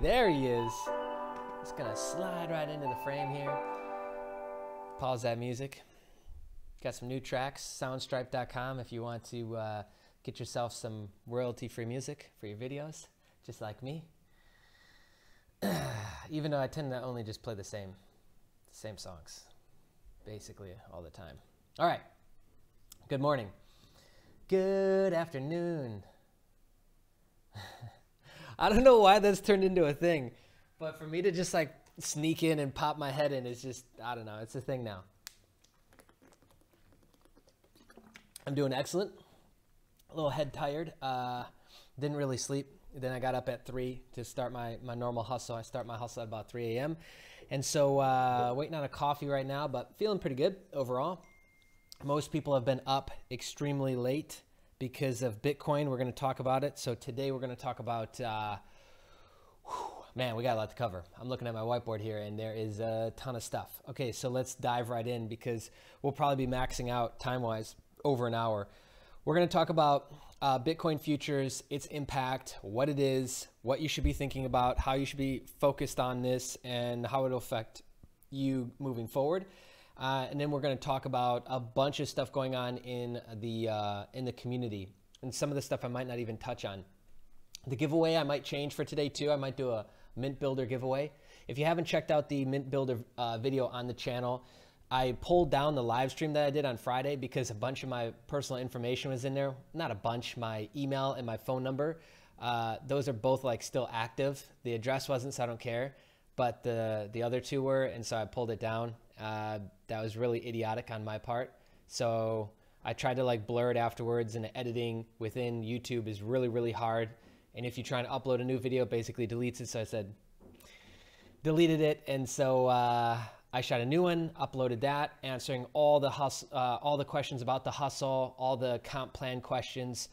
There he is. Just gonna slide right into the frame here. Pause that music. Got some new tracks, soundstripe.com if you want to get yourself some royalty-free music for your videos, just like me. Even though I tend to only just play the same songs, basically all the time. All right. Good morning. Good afternoon. I don't know why that's turned into a thing, but for me to just like sneak in and pop my head in is just, I don't know, it's a thing now. I'm doing excellent. A little head tired. Didn't really sleep. Then I got up at 3 to start my normal hustle. I start my hustle at about 3 a.m. And so waiting on a coffee right now, but feeling pretty good overall. Most people have been up extremely late because of Bitcoin. We're going to talk about it. So today we're going to talk about, man, we got a lot to cover. I'm looking at my whiteboard here and there is a ton of stuff. Okay, so let's dive right in because we'll probably be maxing out time-wise over an hour. We're going to talk about Bitcoin futures, its impact, what it is, what you should be thinking about, how you should be focused on this, and how it'll affect you moving forward. And then we're going to talk about a bunch of stuff going on in the community, and some of the stuff I might not even touch on. The giveaway I might change for today too. I might do a Mint Builder giveaway. If you haven't checked out the Mint Builder video on the channel, I pulled down the live stream that I did on Friday because a bunch of my personal information was in there. Not a bunch, my email and my phone number. Those are both like still active. The address wasn't, so I don't care. But the other two were, and so I pulled it down. That was really idiotic on my part. So I tried to like blur it afterwards, and the editing within YouTube is really, really hard. And if you try to upload a new video, it basically deletes it. So I said, deleted it. And so I shot a new one, uploaded that, answering all the questions about the hustle, all the comp plan questions.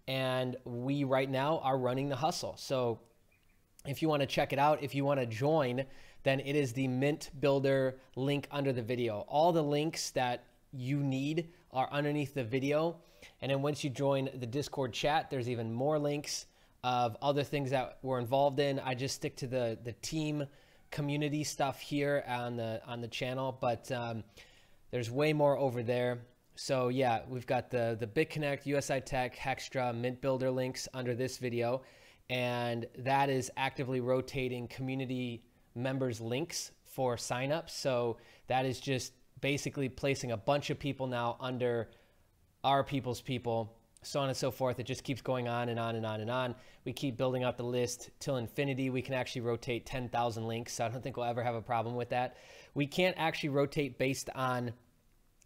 And we right now are running the hustle. So if you want to check it out, if you want to join, then it is the Mint Builder link under the video. All the links that you need are underneath the video. And then once you join the Discord chat, there's even more links of other things that we're involved in. I just stick to the team community stuff here on the channel, but there's way more over there. So yeah, we've got the BitConnect, USI Tech, Hextra, Mint Builder links under this video, and that is actively rotating community members links for signups. So that is just basically placing a bunch of people now under our people's people, so on and so forth. It just keeps going on and on and on and on. We keep building up the list till infinity. We can actually rotate 10,000 links. So I don't think we'll ever have a problem with that. We can't actually rotate based on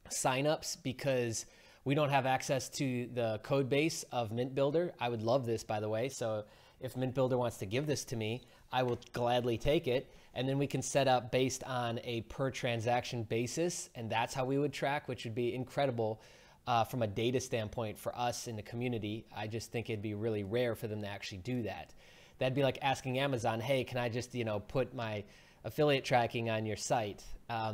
signups because we don't have access to the code base of Mint Builder. I would love this, by the way. So if Mint Builder wants to give this to me, I will gladly take it. And then we can set up based on a per transaction basis. And that's how we would track, which would be incredible. From a data standpoint for us in the community. I just think it'd be really rare for them to actually do that. That'd be like asking Amazon, hey, can I just, put my affiliate tracking on your site?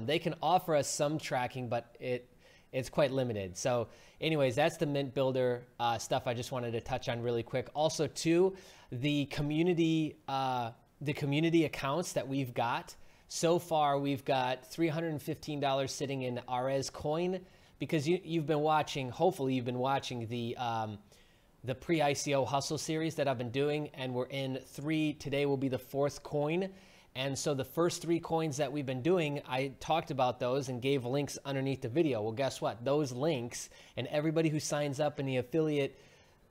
They can offer us some tracking, but it's quite limited. So anyways, that's the Mint Builder stuff I just wanted to touch on really quick. Also too, the community accounts that we've got. So far, we've got $315 sitting in Ares coin. Because you've been watching, hopefully you've been watching the pre-ICO hustle series that I've been doing, and we're in 3, today will be the 4th coin. And so the first 3 coins that we've been doing, I talked about those and gave links underneath the video. Well, guess what? Those links and everybody who signs up in the affiliate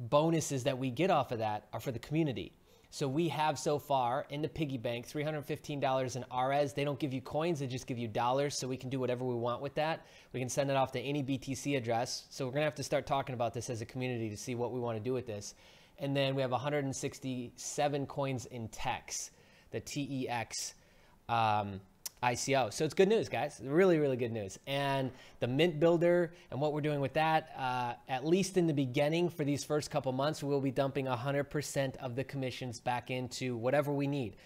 bonuses that we get off of that are for the community. So we have so far in the piggy bank $315 in Rs. They don't give you coins, they just give you dollars, so we can do whatever we want with that. We can send it off to any BTC address. So we're gonna have to start talking about this as a community to see what we want to do with this. And then we have 167 coins in TEX, the TEX ICO. So it's good news, guys. Really, really good news. And the Mint Builder and what we're doing with that, at least in the beginning for these first couple months, we'll be dumping 100% of the commissions back into whatever we need.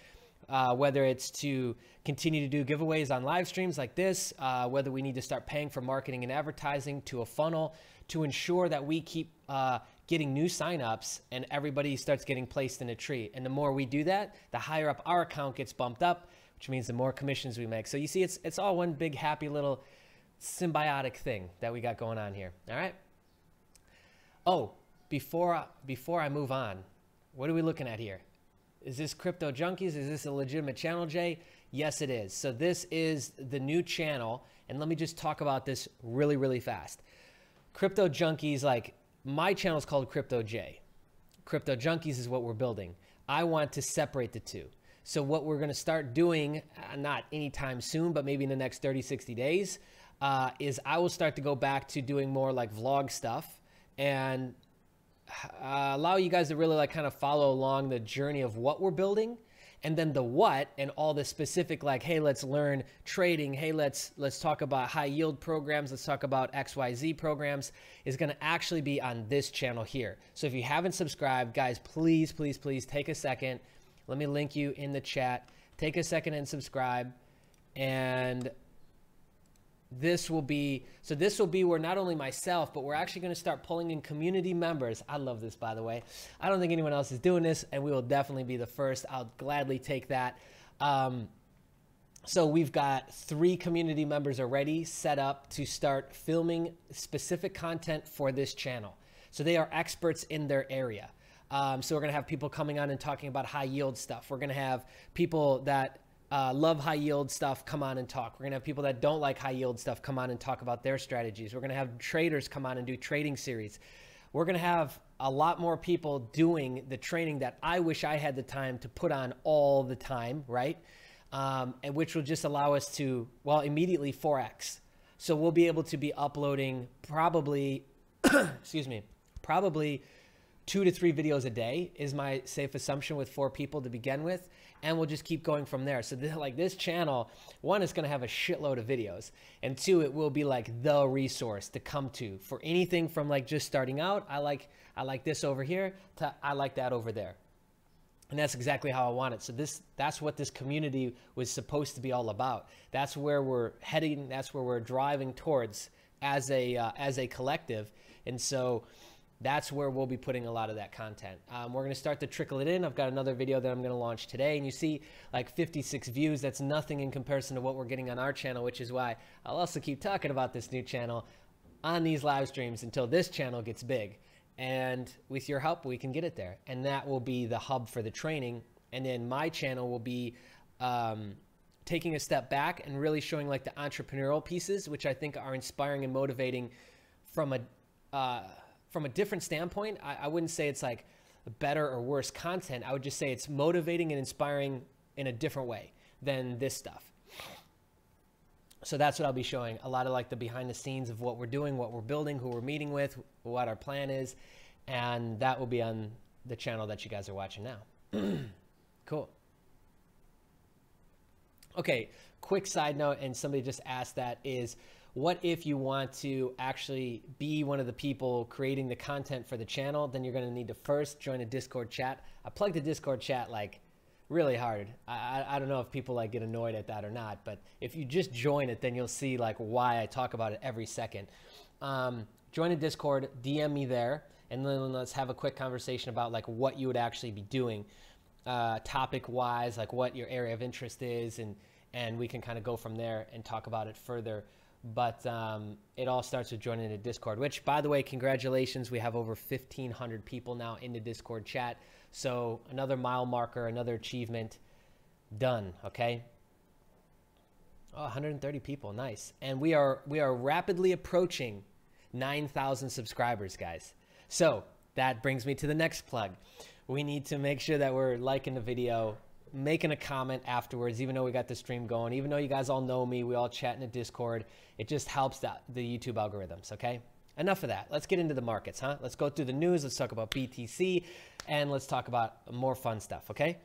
Whether it's to continue to do giveaways on live streams like this, whether we need to start paying for marketing and advertising, to a funnel, to ensure that we keep getting new signups and everybody starts getting placed in a tree. And the more we do that, the higher up our account gets bumped up, which means the more commissions we make. So you see, it's all one big happy little symbiotic thing that we got going on here. All right. Oh, before I move on, what are we looking at here? Is this Crypto Junkies? Is this a legitimate channel, Jay? Yes, it is. So this is the new channel. And let me just talk about this really, really fast. Crypto Junkies, like my channel is called Crypto J. Crypto Junkies is what we're building. I want to separate the two. So what we're going to start doing, not anytime soon, but maybe in the next 30, 60 days, is I will start to go back to doing more like vlog stuff and allow you guys to really like kind of follow along the journey of what we're building, and then the what and all the specific, like, hey, let's learn trading. Hey, let's talk about high yield programs. Let's talk about XYZ programs is going to actually be on this channel here. So if you haven't subscribed, guys, please, please, please take a second. Let me link you in the chat. Take a second and subscribe. And this will be where not only myself, but we're actually going to start pulling in community members. I love this, by the way. I don't think anyone else is doing this, and we will definitely be the first. I'll gladly take that. So we've got 3 community members already set up to start filming specific content for this channel. So they are experts in their area. So we're going to have people coming on and talking about high yield stuff. We're going to have people that love high yield stuff come on and talk. We're gonna have people that don't like high yield stuff come on and talk about their strategies. We're gonna have traders come on and do trading series. We're gonna have a lot more people doing the training that I wish I had the time to put on all the time, right? And which will just allow us to, well, immediately 4x. So we'll be able to be uploading probably, excuse me, probably 2 to 3 videos a day is my safe assumption with 4 people to begin with. And we'll just keep going from there. So this channel, 1, is going to have a shitload of videos. And 2, it will be like the resource to come to for anything from like just starting out. I like this over here to I like that over there. And that's exactly how I want it. So that's what this community was supposed to be all about. That's where we're heading. That's where we're driving towards as a collective. And so that's where we'll be putting a lot of that content. We're going to start to trickle it in. I've got another video that I'm going to launch today, and you see like 56 views. That's nothing in comparison to what we're getting on our channel, which is why I'll also keep talking about this new channel on these live streams until this channel gets big. And with your help, we can get it there. And that will be the hub for the training. And then my channel will be taking a step back and really showing like the entrepreneurial pieces, which I think are inspiring and motivating from a different standpoint. I wouldn't say it's like better or worse content. I would just say it's motivating and inspiring in a different way than this stuff. So that's what I'll be showing. A lot of like the behind the scenes of what we're doing, what we're building, who we're meeting with, what our plan is. And that will be on the channel that you guys are watching now. Cool. Okay, quick side note, and somebody just asked that, is what if you want to actually be one of the people creating the content for the channel? Then you're going to need to first join a Discord chat. I plugged the Discord chat like really hard. I don't know if people like get annoyed at that or not, but if you just join it, then you'll see like why I talk about it every second. Join a Discord, DM me there, and then let's have a quick conversation about like what you would actually be doing topic wise, like what your area of interest is, and we can kind of go from there and talk about it further. But it all starts with joining a Discord, which, by the way, congratulations. We have over 1,500 people now in the Discord chat. So another mile marker, another achievement done, okay? Oh, 130 people, nice. And we are rapidly approaching 9,000 subscribers, guys. So that brings me to the next plug. We need to make sure that we're liking the video, making a comment afterwards, even though we got the stream going, even though you guys all know me, we all chat in the Discord. It just helps the YouTube algorithms, okay? Enough of that. Let's get into the markets, huh? Let's go through the news. Let's talk about BTC, and let's talk about more fun stuff, okay?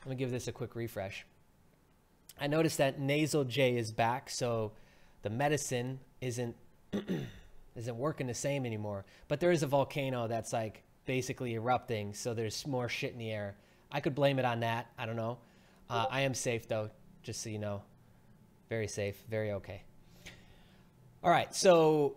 Let me give this a quick refresh. I noticed that Nasal J is back, so the medicine isn't working the same anymore. But there is a volcano that's like basically erupting, so there's more shit in the air. I could blame it on that. I don't know. I am safe, though, just so you know. Very safe, very okay. All right, so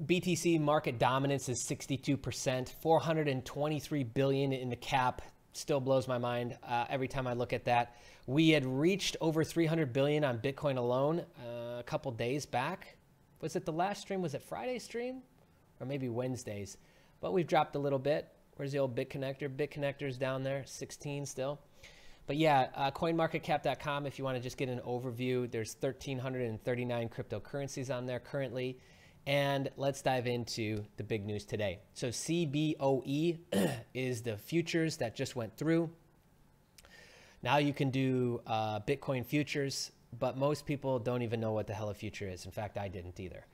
BTC market dominance is 62%, 423 billion in the cap. Still blows my mind every time I look at that. We had reached over 300 billion on Bitcoin alone a couple days back. Was it the last stream? Was it Friday's stream? Or maybe Wednesday's? But we've dropped a little bit. Where's the old BitConnector? BitConnector's down there, 16 still. But yeah, coinmarketcap.com, if you want to just get an overview, there's 1,339 cryptocurrencies on there currently. And let's dive into the big news today. So CBOE is the futures that just went through. Now you can do Bitcoin futures, but most people don't even know what the hell a future is. In fact, I didn't either.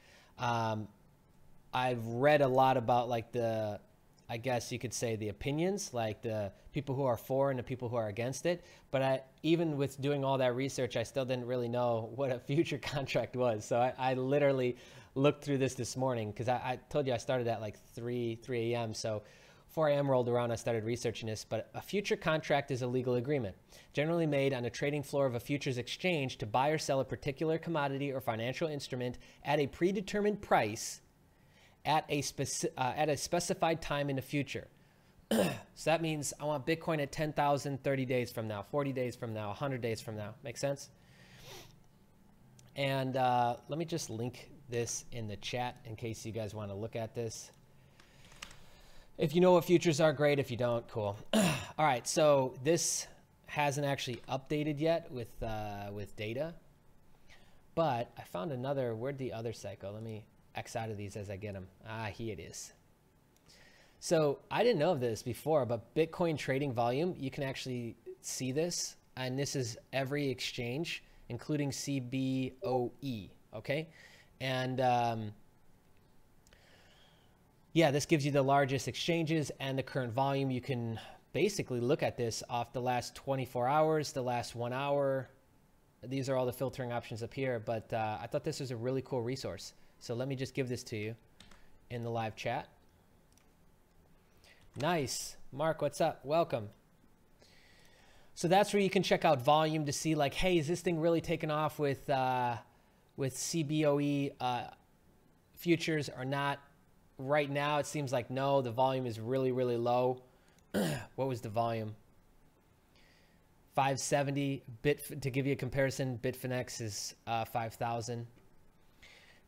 I've read a lot about like I guess you could say the opinions, like the people who are for and the people who are against it. But even with doing all that research, I still didn't really know what a future contract was. So I literally looked through this morning because I told you I started at like 3 a.m. So 4 a.m. rolled around, I started researching this. But a future contract is a legal agreement, generally made on a trading floor of a futures exchange to buy or sell a particular commodity or financial instrument at a predetermined price at a specified time in the future. So that means I want Bitcoin at 10,000 30 days from now, 40 days from now, 100 days from now. Make sense? And let me just link this in the chat in case you guys want to look at this. If you know what futures are, great. If you don't, cool. All right, so this hasn't actually updated yet with data, but I found another. Where'd the other site go? Let me X out of these as I get them. Here it is. So I didn't know of this before, but Bitcoin trading volume, you can actually see this, and this is every exchange, including CBOE, okay? And yeah, this gives you the largest exchanges and the current volume. You can basically look at this off the last 24 hours, the last 1 hour. These are all the filtering options up here, but I thought this was a really cool resource. So let me just give this to you in the live chat. Nice. Mark, what's up? Welcome. So that's where you can check out volume to see like, hey, is this thing really taking off with CBOE futures or not? Right now, it seems like no, the volume is really, really low. What was the volume? 570. To give you a comparison, Bitfinex is 5,000.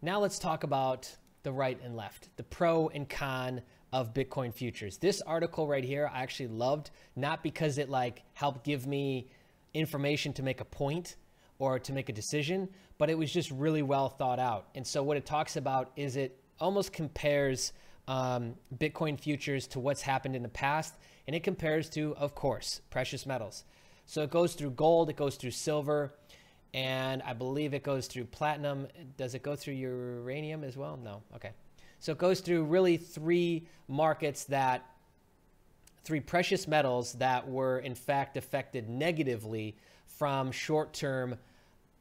Now let's talk about the right and left, the pro and con of Bitcoin futures. This article right here, I actually loved, not because it like helped give me information to make a point or to make a decision, but it was just really well thought out. And so what it talks about is it almost compares Bitcoin futures to what's happened in the past. And it compares to, of course, precious metals. So it goes through gold, it goes through silver, and I believe it goes through platinum. Does it go through uranium as well? No. Okay. So it goes through really three precious metals that were in fact affected negatively from short-term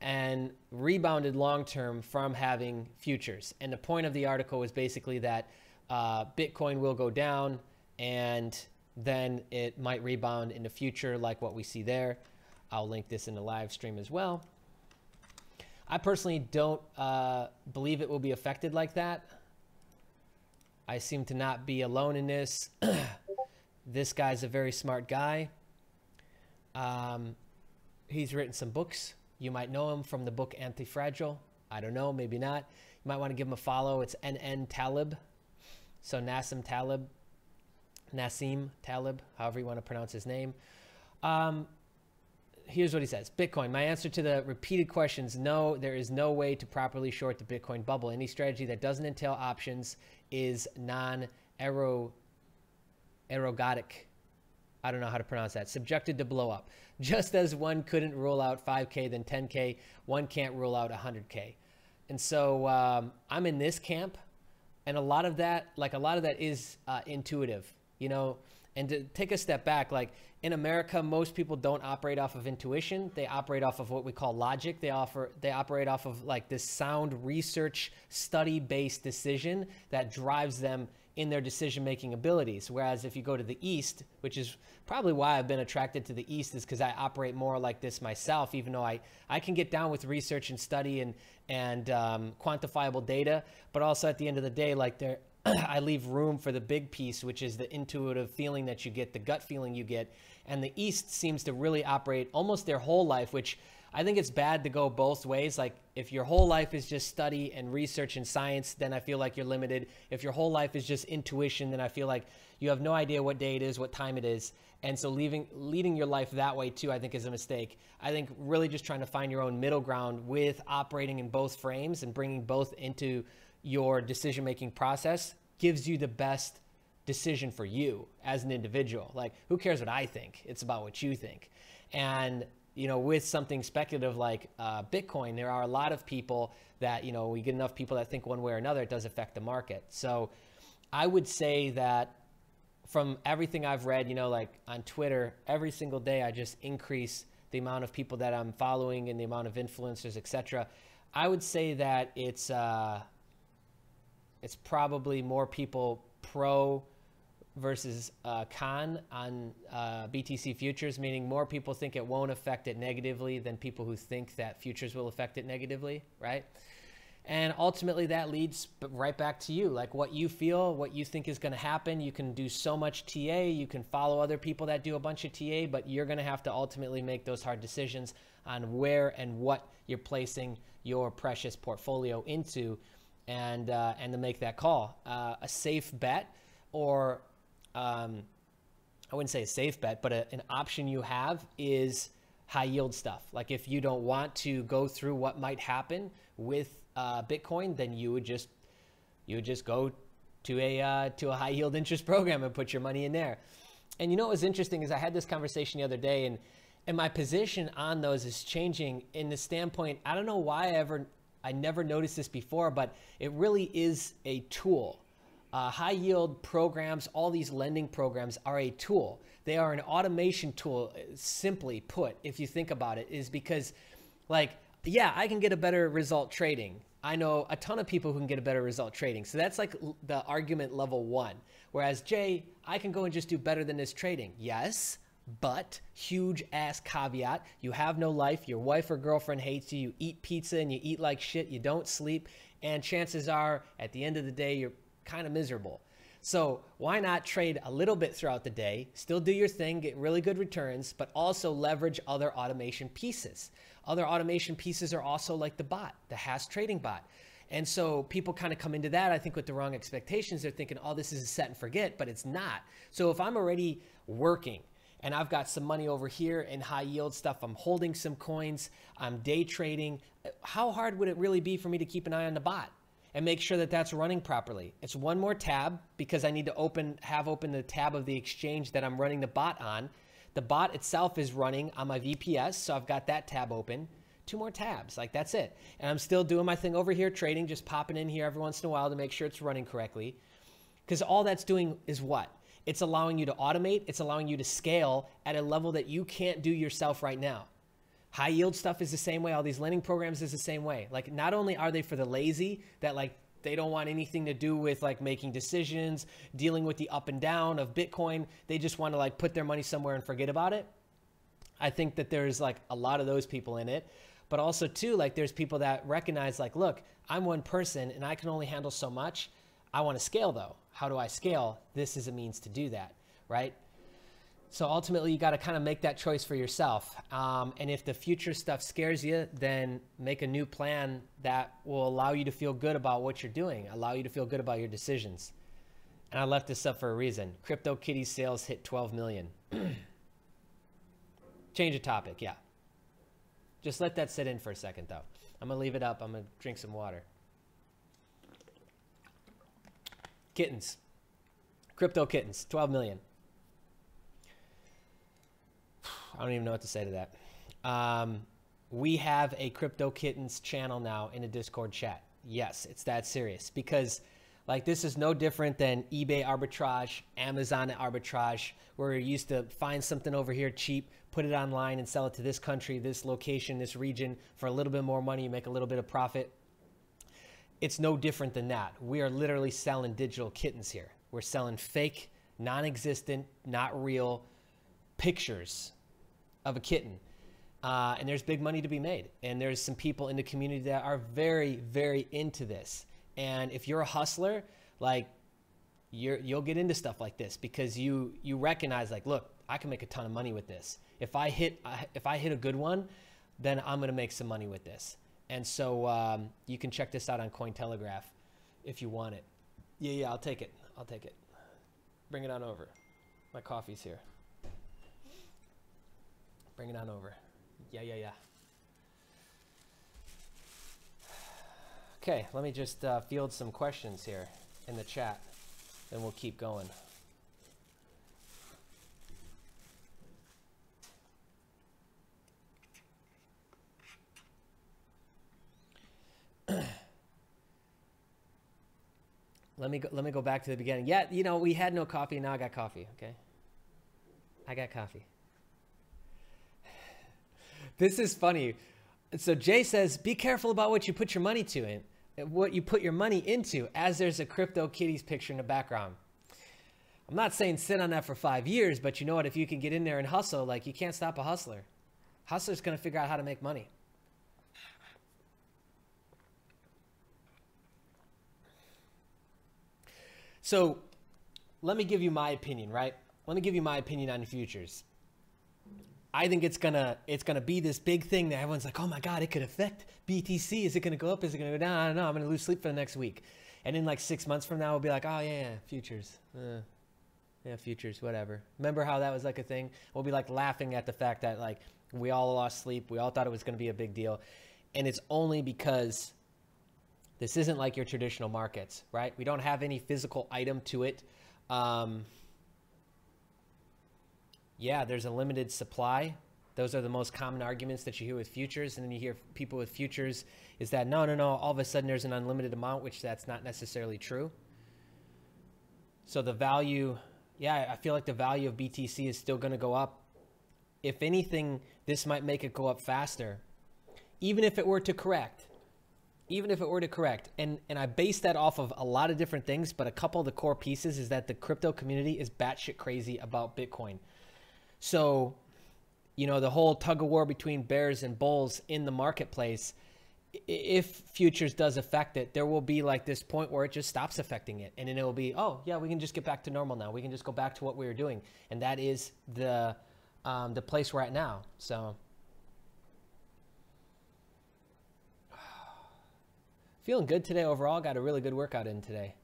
and rebounded long-term from having futures. And the point of the article was basically that Bitcoin will go down and then it might rebound in the future like what we see there. I'll link this in the live stream as well. I personally don't believe it will be affected like that. I seem to not be alone in this. This guy's a very smart guy. He's written some books. You might know him from the book Anti-Fragile. I don't know, maybe not. You might want to give him a follow. It's NN Taleb. So Nassim Taleb, however you want to pronounce his name. Here's what he says. Bitcoin, my answer to the repeated questions, no, there is no way to properly short the Bitcoin bubble. Any strategy that doesn't entail options is non-erogotic. I don't know how to pronounce that. Subjected to blow up. Just as one couldn't rule out 5K, then 10K, one can't rule out 100K. And so I'm in this camp, and a lot of that is intuitive, you know. And to take a step back, like in America, most people don't operate off of intuition. They operate off of what we call logic. They operate off of like this sound research study-based decision that drives them in their decision-making abilities. Whereas if you go to the East, which is probably why I've been attracted to the East, is because I operate more like this myself, even though I can get down with research and study and quantifiable data, but also at the end of the day, like I leave room for the big piece, which is the intuitive feeling that you get, the gut feeling you get. And the East seems to really operate almost their whole life, which I think it's bad to go both ways. Like if your whole life is just study and research and science, then I feel like you're limited. If your whole life is just intuition, then I feel like you have no idea what day it is, what time it is. And so leading your life that way too, I think is a mistake. I think really just trying to find your own middle ground with operating in both frames and bringing both into your decision-making process gives you the best decision for you as an individual. Like, who cares what I think? It's about what you think. And you know, with something speculative like Bitcoin, there are a lot of people that, you know, we get enough people that think one way or another, it does affect the market. So I would say that from everything I've read, you know, like on Twitter, every single day I just increase the amount of people that I'm following and the amount of influencers, etc. I would say that it's probably more people pro versus con on BTC futures, meaning more people think it won't affect it negatively than people who think that futures will affect it negatively, right? And ultimately that leads right back to you, like what you feel, what you think is going to happen. You can do so much TA, you can follow other people that do a bunch of TA, but you're going to have to ultimately make those hard decisions on where and what you're placing your precious portfolio into, and to make that call. A safe bet, or I wouldn't say a safe bet, but an option you have is high yield stuff. Like if you don't want to go through what might happen with Bitcoin, then you would just go to a high yield interest program and put your money in there. And you know what was interesting is I had this conversation the other day, and my position on those is changing in the standpoint. I don't know why I never noticed this before, but it really is a tool. High yield programs, all these lending programs are a tool. They are an automation tool, simply put, if you think about it, is because, like, yeah, I can get a better result trading. I know a ton of people who can get a better result trading. So that's like the argument level one. Whereas, Jay, I can go and just do better than this trading. Yes, but huge ass caveat. You have no life. Your wife or girlfriend hates you. You eat pizza and you eat like shit. You don't sleep. And chances are, at the end of the day, you're kind of miserable. So why not trade a little bit throughout the day, still do your thing, get really good returns, but also leverage other automation pieces. Other automation pieces are also like the bot, the Hash trading bot. And so people kind of come into that, I think, with the wrong expectations. They're thinking, oh, this is a set and forget, but it's not. So if I'm already working and I've got some money over here in high yield stuff, I'm holding some coins, I'm day trading, how hard would it really be for me to keep an eye on the bot and make sure that that's running properly? It's one more tab because I need to have open the tab of the exchange that I'm running the bot on. The bot itself is running on my VPS, so I've got that tab open. 2 more tabs, like that's it. And I'm still doing my thing over here, trading, just popping in here every once in a while to make sure it's running correctly. Because all that's doing is what? It's allowing you to automate. It's allowing you to scale at a level that you can't do yourself right now. High yield stuff is the same way. All these lending programs is the same way. Like, not only are they for the lazy that like they don't want anything to do with like making decisions, dealing with the up and down of Bitcoin. They just want to like put their money somewhere and forget about it. I think that there's like a lot of those people in it, but also too, like there's people that recognize like, look, I'm one person and I can only handle so much. I want to scale though. How do I scale? This is a means to do that, right? So ultimately, you got to kind of make that choice for yourself. And if the future stuff scares you, then make a new plan that will allow you to feel good about what you're doing, allow you to feel good about your decisions. And I left this up for a reason. CryptoKitties sales hit 12 million. Change of topic, yeah. Just let that sit in for a second, though. I'm going to leave it up. I'm going to drink some water. Kittens. Crypto kittens, 12 million. I don't even know what to say to that. We have a Crypto Kittens channel now in a Discord chat. Yes, it's that serious because like this is no different than eBay arbitrage, Amazon arbitrage, where you used to find something over here cheap, put it online and sell it to this country, this location, this region for a little bit more money, you make a little bit of profit. It's no different than that. We are literally selling digital kittens here. We're selling fake, non-existent, not real pictures of a kitten. And there's big money to be made. And there's some people in the community that are very, very into this. And if you're a hustler, like you'll get into stuff like this because you recognize like, look, I can make a ton of money with this. If I hit a good one, then I'm going to make some money with this. And so you can check this out on Cointelegraph if you want it. Yeah, I'll take it. I'll take it. Bring it on over. My coffee's here. Bring it on over. Yeah. Okay, let me just field some questions here in the chat, then we'll keep going. Let me go back to the beginning. Yeah, you know, we had no coffee. Now I got coffee. Okay, I got coffee. This is funny. So Jay says, be careful about what you put your money to and what you put your money into, as there's a crypto kitties picture in the background. I'm not saying sit on that for 5 years, but you know what? If you can get in there and hustle, like you can't stop a hustler. Hustler's going to figure out how to make money. So let me give you my opinion, right? Let me give you my opinion on futures. I think it's gonna be this big thing that everyone's like, oh my God, it could affect BTC. Is it gonna go up? Is it gonna go down? I don't know. I'm gonna lose sleep for the next week. And in like 6 months from now, we'll be like, oh yeah, futures. Yeah, futures, whatever. Remember how that was like a thing? We'll be like laughing at the fact that like we all lost sleep. We all thought it was gonna be a big deal. And it's only because this isn't like your traditional markets, right? We don't have any physical item to it. Yeah, there's a limited supply. Those are the most common arguments that you hear with futures. And then you hear people with futures is that, no, all of a sudden there's an unlimited amount, which that's not necessarily true. So the value, yeah, I feel like the value of BTC is still going to go up. If anything, this might make it go up faster, even if it were to correct. Even if it were to correct. And I base that off of a lot of different things, but a couple of the core pieces is that the crypto community is batshit crazy about Bitcoin. So, you know, the whole tug of war between bears and bulls in the marketplace, if futures does affect it, there will be like this point where it just stops affecting it. And then it will be, oh yeah, we can just get back to normal now. We can just go back to what we were doing. And that is the place we're at now. So feeling good today overall. Got a really good workout in today.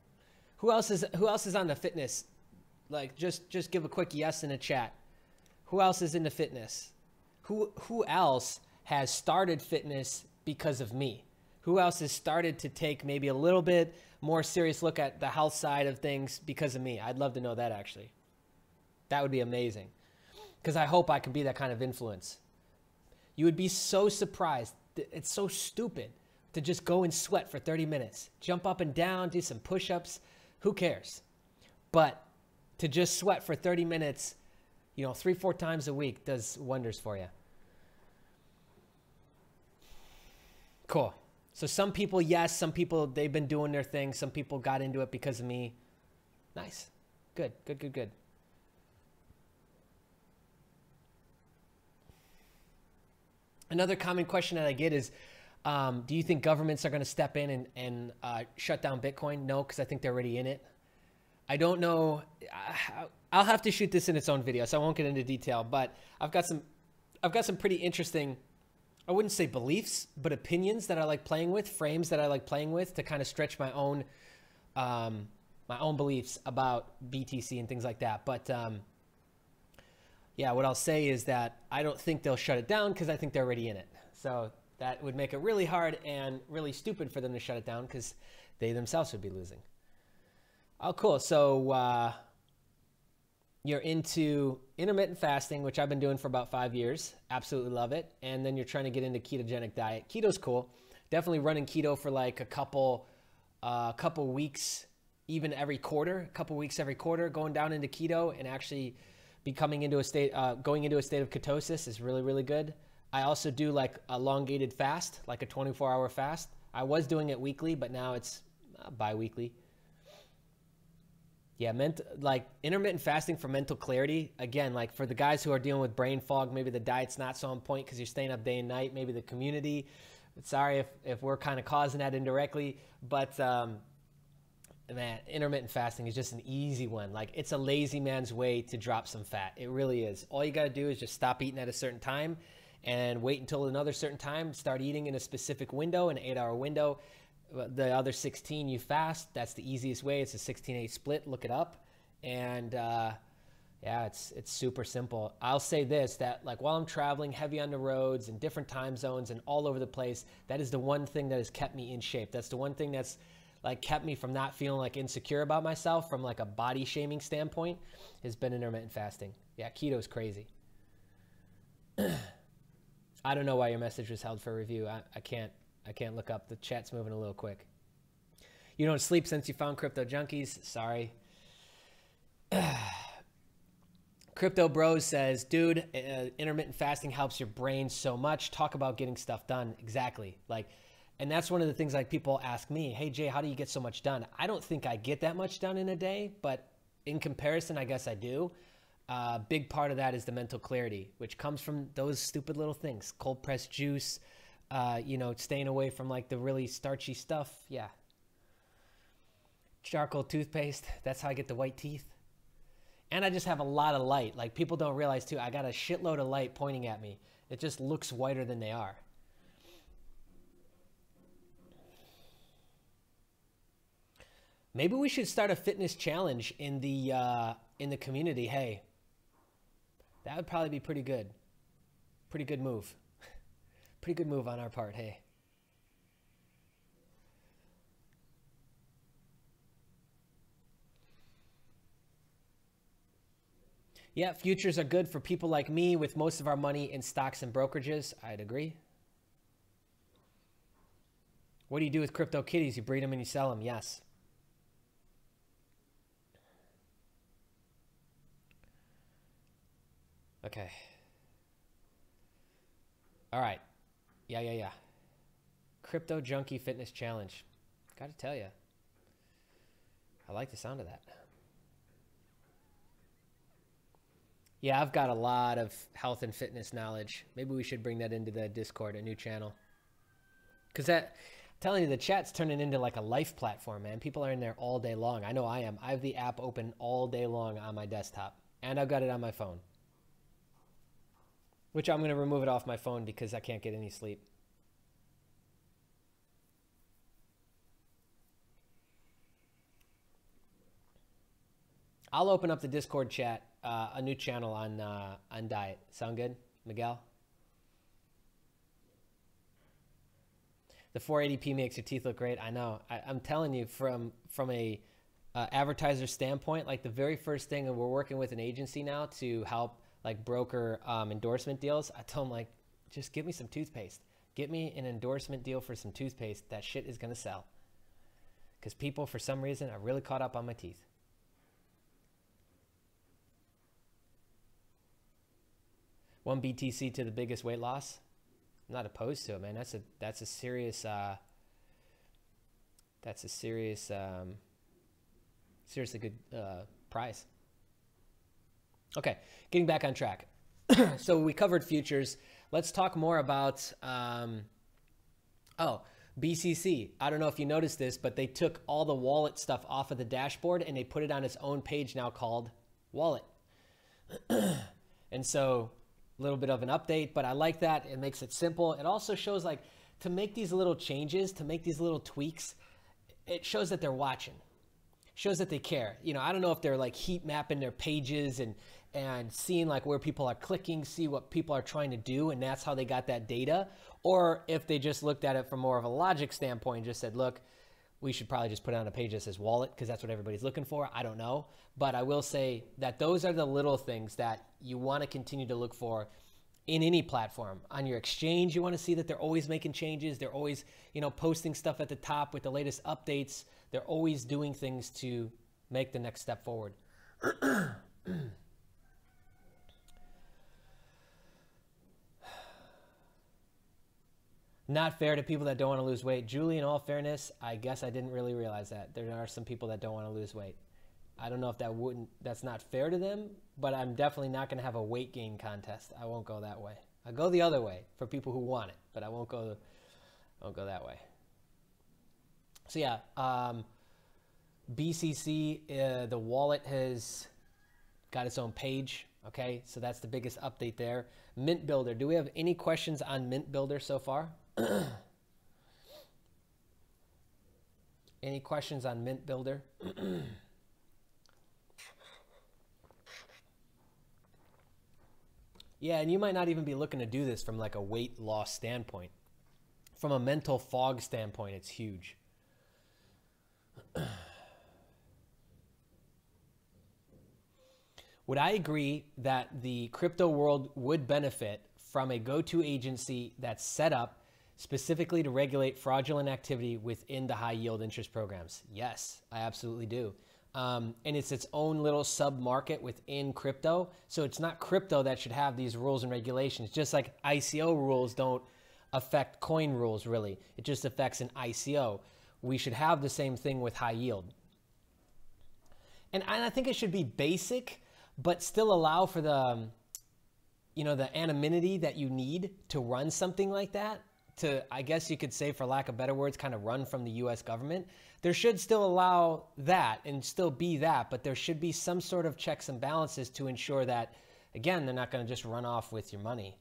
Who else is on the fitness? Like just give a quick yes in the chat. Who else is into fitness? Who else has started fitness because of me? Who else has started to take maybe a little bit more serious look at the health side of things because of me? I'd love to know that, actually. That would be amazing, because I hope I can be that kind of influence. You would be so surprised. It's so stupid to just go and sweat for 30 minutes, jump up and down, do some push-ups. Who cares? But to just sweat for 30 minutes, you know, 3-4 times a week does wonders for you. Cool. So some people, yes, some people, they've been doing their thing. Some people got into it because of me. Nice. Good. Another common question that I get is, do you think governments are going to step in and shut down Bitcoin? No, because I think they're already in it. I don't know. I'll have to shoot this in its own video, so I won't get into detail. But I've got some pretty interesting, I wouldn't say beliefs, but opinions that I like playing with, frames that I like playing with to kind of stretch my own beliefs about BTC and things like that. But yeah, what I'll say is that I don't think they'll shut it down because I think they're already in it. So that would make it really hard and really stupid for them to shut it down because they themselves would be losing. Oh, cool. So you're into intermittent fasting, which I've been doing for about 5 years. Absolutely love it. And then you're trying to get into ketogenic diet. Keto's cool. Definitely running keto for like a couple weeks, even every quarter, going down into keto and actually going into a state of ketosis is really, really good. I also do like elongated fast, like a 24-hour fast. I was doing it weekly, but now it's bi-weekly. Yeah, like intermittent fasting for mental clarity. Again, like for the guys who are dealing with brain fog, maybe the diet's not so on point because you're staying up day and night. Maybe the community. Sorry if we're kind of causing that indirectly, but man, intermittent fasting is just an easy one. Like it's a lazy man's way to drop some fat. It really is. All you got to do is just stop eating at a certain time and wait until another certain time. Start eating in a specific window, an 8-hour window. The other 16 you fast. That's the easiest way. It's a 16-8 split. Look it up. And yeah, it's super simple. I'll say this, that like while I'm traveling heavy on the roads and different time zones and all over the place, that is the one thing that has kept me in shape. That's the one thing that's like kept me from not feeling like insecure about myself from like a body shaming standpoint has been intermittent fasting. Yeah, keto's crazy. I don't know why your message was held for review. I can't look up. The chat's moving a little quick. You don't sleep since you found Crypto Junkies. Sorry. Crypto Bros says, dude, intermittent fasting helps your brain so much. Talk about getting stuff done. Exactly. Like, and that's one of the things like people ask me, hey Jay, how do you get so much done? I don't think I get that much done in a day, but in comparison, I guess I do. Big part of that is the mental clarity, which comes from those stupid little things. Cold pressed juice, you know, staying away from like the really starchy stuff. Yeah. Charcoal toothpaste. That's how I get the white teeth. And I just have a lot of light. Like people don't realize too, I got a shitload of light pointing at me. It just looks whiter than they are. Maybe we should start a fitness challenge in the community. Hey, that would probably be pretty good. Pretty good move. Pretty good move on our part. Hey. Yeah, futures are good for people like me with most of our money in stocks and brokerages. I'd agree. What do you do with crypto kitties? You breed them and you sell them. Yes. Okay. All right. Yeah. Crypto Junkie Fitness Challenge. Got to tell you, I like the sound of that. Yeah, I've got a lot of health and fitness knowledge. Maybe we should bring that into the Discord, a new channel. Because that, I'm telling you, the chat's turning into like a life platform, man. People are in there all day long. I know I am. I have the app open all day long on my desktop. And I've got it on my phone. Which I'm going to remove it off my phone because I can't get any sleep. I'll open up the Discord chat, a new channel on diet. Sound good, Miguel? The 480p makes your teeth look great. I know. I'm telling you, from a advertiser standpoint, like the very first thing, and we're working with an agency now to help like broker endorsement deals. I told them like, just give me some toothpaste. Get me an endorsement deal for some toothpaste. That shit is gonna sell. Because people, for some reason, are really caught up on my teeth. One BTC to the biggest weight loss. I'm not opposed to it, man. That's a serious seriously good prize. Okay, getting back on track. So we covered futures. Let's talk more about BCC. I don't know if you noticed this, but they took all the wallet stuff off of the dashboard and they put it on its own page now called Wallet. And so a little bit of an update, but I like that. It makes it simple. It also shows like to make these little changes, to make these little tweaks, it shows that they're watching. Shows that they care. You know, I don't know if they're like heat mapping their pages and seeing like where people are clicking, see what people are trying to do, and that's how they got that data, or if they just looked at it from more of a logic standpoint and just said, look, we should probably just put it on a page that says wallet because that's what everybody's looking for. I don't know. But I will say that those are the little things that you want to continue to look for in any platform. On your exchange, you want to see that they're always making changes. They're always, you know, posting stuff at the top with the latest updates. They're always doing things to make the next step forward. Not fair to people that don't want to lose weight. Julie, in all fairness, I guess I didn't really realize that. There are some people that don't want to lose weight. I don't know if that's not fair to them, but I'm definitely not going to have a weight gain contest. I won't go that way. I'll go the other way for people who want it, but I won't go that way. So yeah, BCC, the wallet has got its own page. Okay, so that's the biggest update there. Mint Builder. Do we have any questions on Mint Builder so far? Any questions on Mint Builder? Yeah, and you might not even be looking to do this from like a weight loss standpoint. From a mental fog standpoint, it's huge. Would I agree that the crypto world would benefit from a go-to agency that's set up specifically to regulate fraudulent activity within the high yield interest programs? Yes, I absolutely do. And it's its own little sub-market within crypto. So it's not crypto that should have these rules and regulations. Just like ICO rules don't affect coin rules, really. It just affects an ICO. We should have the same thing with high yield. And I think it should be basic, but still allow for the, the anonymity that you need to run something like that. To, I guess you could say, for lack of better words, kind of run from the US government. There should still allow that and still be that, but there should be some sort of checks and balances to ensure that, again, they're not going to just run off with your money.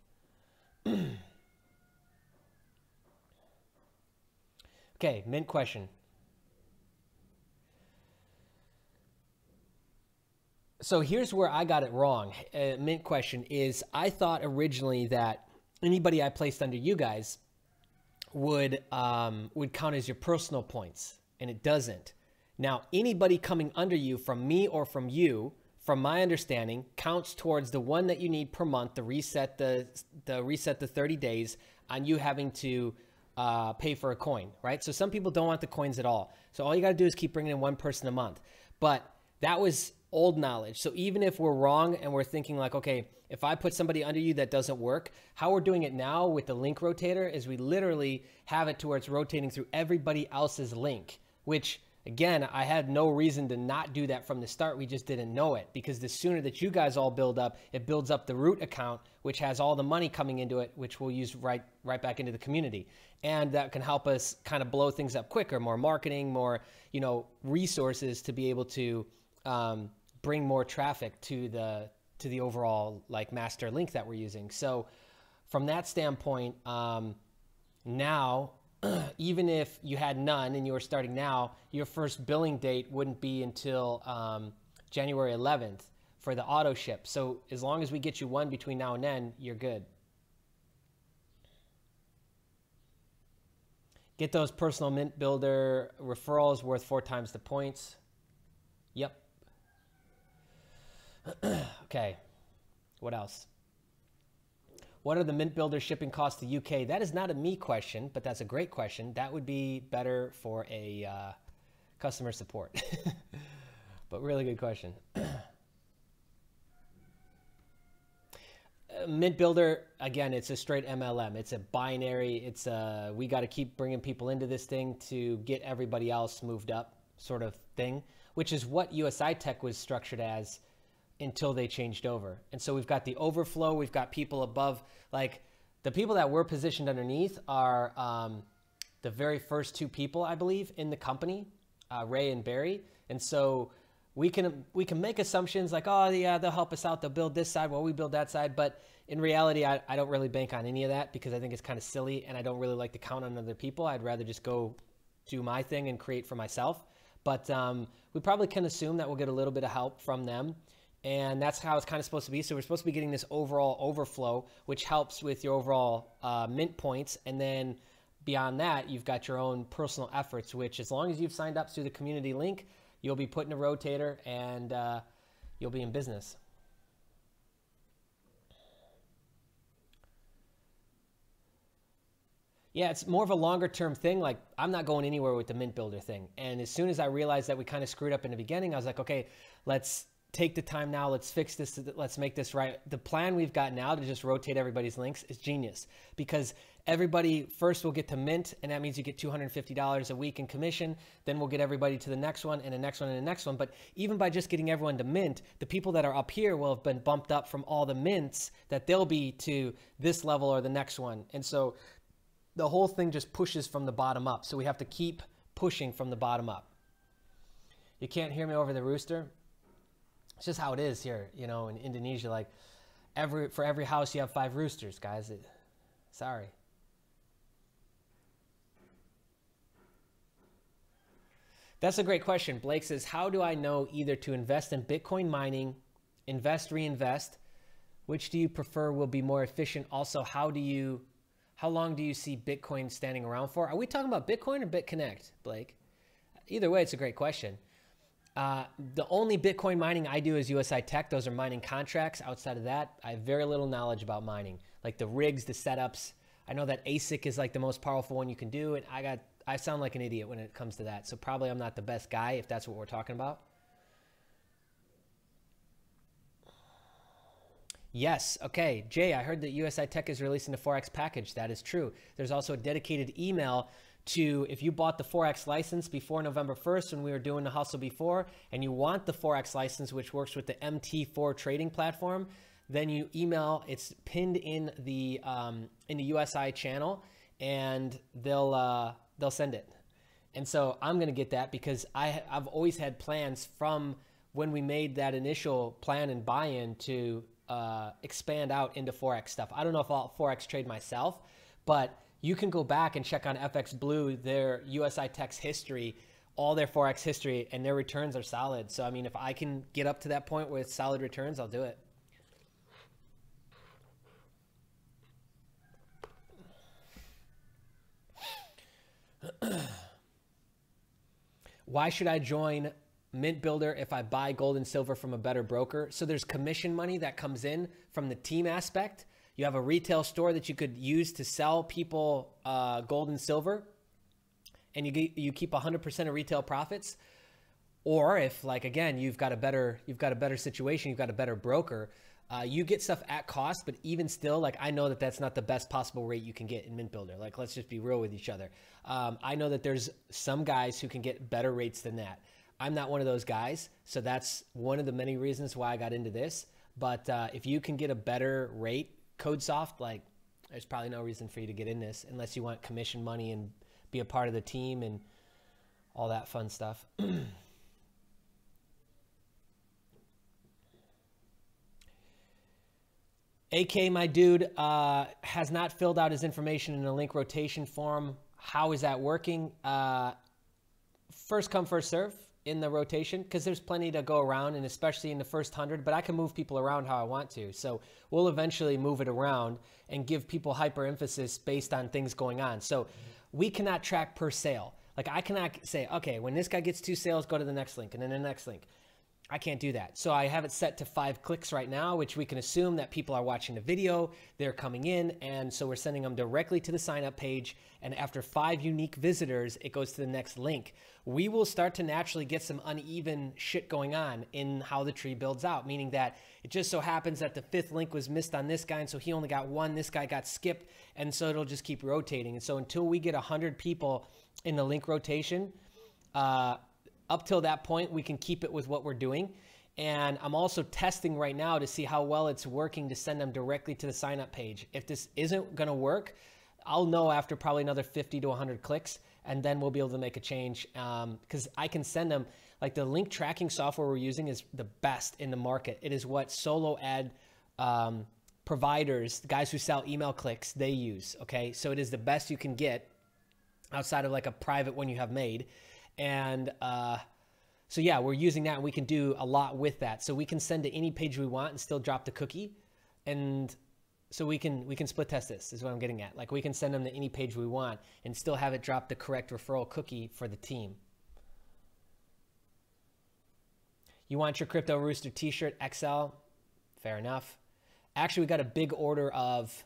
Okay, Mint question. So here's where I got it wrong. Mint question is, I thought originally that anybody I placed under you guys would count as your personal points, and it doesn't. Now, anybody coming under you from me or from you, from my understanding, counts towards the one that you need per month to reset the 30 days on you having to pay for a coin, right? So some people don't want the coins at all. So all you got to do is keep bringing in one person a month. But that was old knowledge. So even if we're wrong and we're thinking like, okay, if I put somebody under you that doesn't work, how we're doing it now with the link rotator is we literally have it to where it's rotating through everybody else's link, which again, I had no reason to not do that from the start. We just didn't know it, because the sooner that you guys all build up, it builds up the root account, which has all the money coming into it, which we'll use right back into the community. And that can help us kind of blow things up quicker, more marketing, more, resources to be able to bring more traffic to the overall like master link that we're using. So from that standpoint, now, even if you had none and you were starting now, your first billing date wouldn't be until January 11th for the auto ship. So as long as we get you one between now and then, you're good. Get those personal Mint Builder referrals worth 4 times the points. Yep. Okay, what else? What are the Mint Builder shipping costs to UK? That is not a me question, but that's a great question. That would be better for a customer support. But really good question. Mint Builder, again, it's a straight MLM. It's a binary. It's we got to keep bringing people into this thing to get everybody else moved up sort of thing, which is what USI Tech was structured as until they changed over. And so we've got the overflow, we've got people above, like the people that were positioned underneath are the very first 2 people, I believe, in the company, Ray and Barry. And so we can make assumptions like, oh yeah, they'll help us out, they'll build this side while we build that side. But in reality, I don't really bank on any of that, because I think it's kind of silly and I don't really like to count on other people. I'd rather just go do my thing and create for myself. But we probably can assume that we'll get a little bit of help from them. And that's how it's kind of supposed to be. So we're supposed to be getting this overall overflow, which helps with your overall mint points. And then beyond that, you've got your own personal efforts, which as long as you've signed up through the community link, you'll be put in a rotator and you'll be in business. Yeah, it's more of a longer term thing. Like, I'm not going anywhere with the Mint Builder thing. And as soon as I realized that we kind of screwed up in the beginning, I was like, okay, let's take the time now. Let's fix this. Let's make this right. The plan we've got now to just rotate everybody's links is genius, because everybody first will get to mint, and that means you get $250 a week in commission. Then we'll get everybody to the next one and the next one and the next one. But even by just getting everyone to mint, the people that are up here will have been bumped up from all the mints that they'll be to this level or the next one. And so the whole thing just pushes from the bottom up. So we have to keep pushing from the bottom up. You can't hear me over the rooster. It's just how it is here, you know, in Indonesia. Like for every house you have 5 roosters, guys. Sorry. That's a great question. Blake says, how do I know either to invest in Bitcoin mining, invest, reinvest? Which do you prefer will be more efficient? Also, how long do you see Bitcoin standing around for? Are we talking about Bitcoin or BitConnect, Blake? Either way, it's a great question. The only Bitcoin mining I do is USI Tech. Those are mining contracts. Outside of that, I have very little knowledge about mining, like the rigs, the setups. I know that ASIC is like the most powerful one you can do, and I sound like an idiot when it comes to that. So probably I'm not the best guy if that's what we're talking about. Yes. Okay. Jay, I heard that USI Tech is releasing the Forex package. That is true. There's also a dedicated email to, if you bought the Forex license before November 1st when we were doing the hustle before, and you want the Forex license, which works with the MT4 trading platform, then you email, it's pinned in the USI channel, and they'll send it. And so I'm going to get that because I've always had plans from when we made that initial plan and buy-in to expand out into Forex stuff. I don't know if I'll Forex trade myself, but you can go back and check on FX Blue, their USI Tech's history, all their Forex history, and their returns are solid. So, I mean, if I can get up to that point with solid returns, I'll do it. Why should I join Mint Builder if I buy gold and silver from a better broker? So there's commission money that comes in from the team aspect. You have a retail store that you could use to sell people gold and silver, and you keep 100% of retail profits. Or if, like, again, you've got a better situation, you've got a better broker, you get stuff at cost, but even still, like, I know that that's not the best possible rate you can get in Mint Builder. Like, let's just be real with each other. I know that there's some guys who can get better rates than that. I'm not one of those guys, so that's one of the many reasons why I got into this. But if you can get a better rate, CodeSoft, like, there's probably no reason for you to get in this unless you want commission money and be a part of the team and all that fun stuff. AK, my dude, has not filled out his information in a link rotation form. How is that working? First come, first serve in the rotation, because there's plenty to go around, and especially in the first 100, but I can move people around how I want to. So we'll eventually move it around and give people hyper emphasis based on things going on. So we cannot track per sale. Like, I cannot say, okay, when this guy gets 2 sales, go to the next link and then the next link. I can't do that. So I have it set to 5 clicks right now, which we can assume that people are watching the video, they're coming in, and so we're sending them directly to the sign up page. And after 5 unique visitors, it goes to the next link. We will start to naturally get some uneven shit going on in how the tree builds out, meaning that it just so happens that the 5th link was missed on this guy, and so he only got 1, this guy got skipped, and so it'll just keep rotating. And so until we get 100 people in the link rotation, up till that point, we can keep it with what we're doing. And I'm also testing right now to see how well it's working to send them directly to the sign up page. If this isn't going to work, I'll know after probably another 50 to 100 clicks, and then we'll be able to make a change. Because I can send them, like, the link tracking software we're using is the best in the market. It is what solo ad providers, guys who sell email clicks, they use. Okay, so it is the best you can get outside of like a private one you have made. And so yeah, we're using that, and we can do a lot with that. So we can send to any page we want and still drop the cookie. And so we can split test this, is what I'm getting at. Like, we can send them to any page we want and still have it drop the correct referral cookie for the team. You want your Crypto Rooster t-shirt XL? Fair enough. Actually, we got a big order of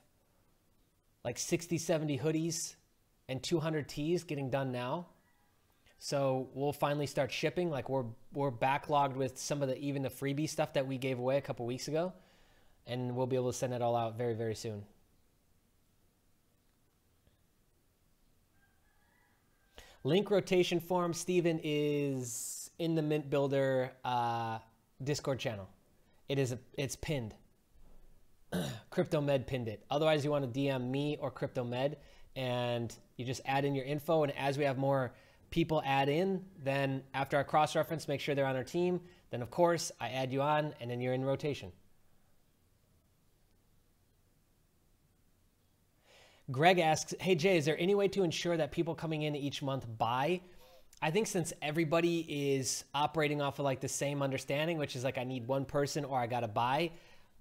like 60, 70 hoodies and 200 tees getting done now. So we'll finally start shipping. Like we're backlogged with some of even the freebie stuff that we gave away a couple weeks ago, and we'll be able to send it all out very, very soon. Link rotation form, Steven, is in the Mint Builder Discord channel. It's pinned. CryptoMed pinned it. Otherwise, you want to DM me or CryptoMed, and you just add in your info. And as we have more people add in, then after our cross-reference, make sure they're on our team. Then, of course, I add you on, and then you're in rotation. Greg asks, hey, Jay, is there any way to ensure that people coming in each month buy? I think since everybody is operating off of like the same understanding, which is like I need one person or I got to buy,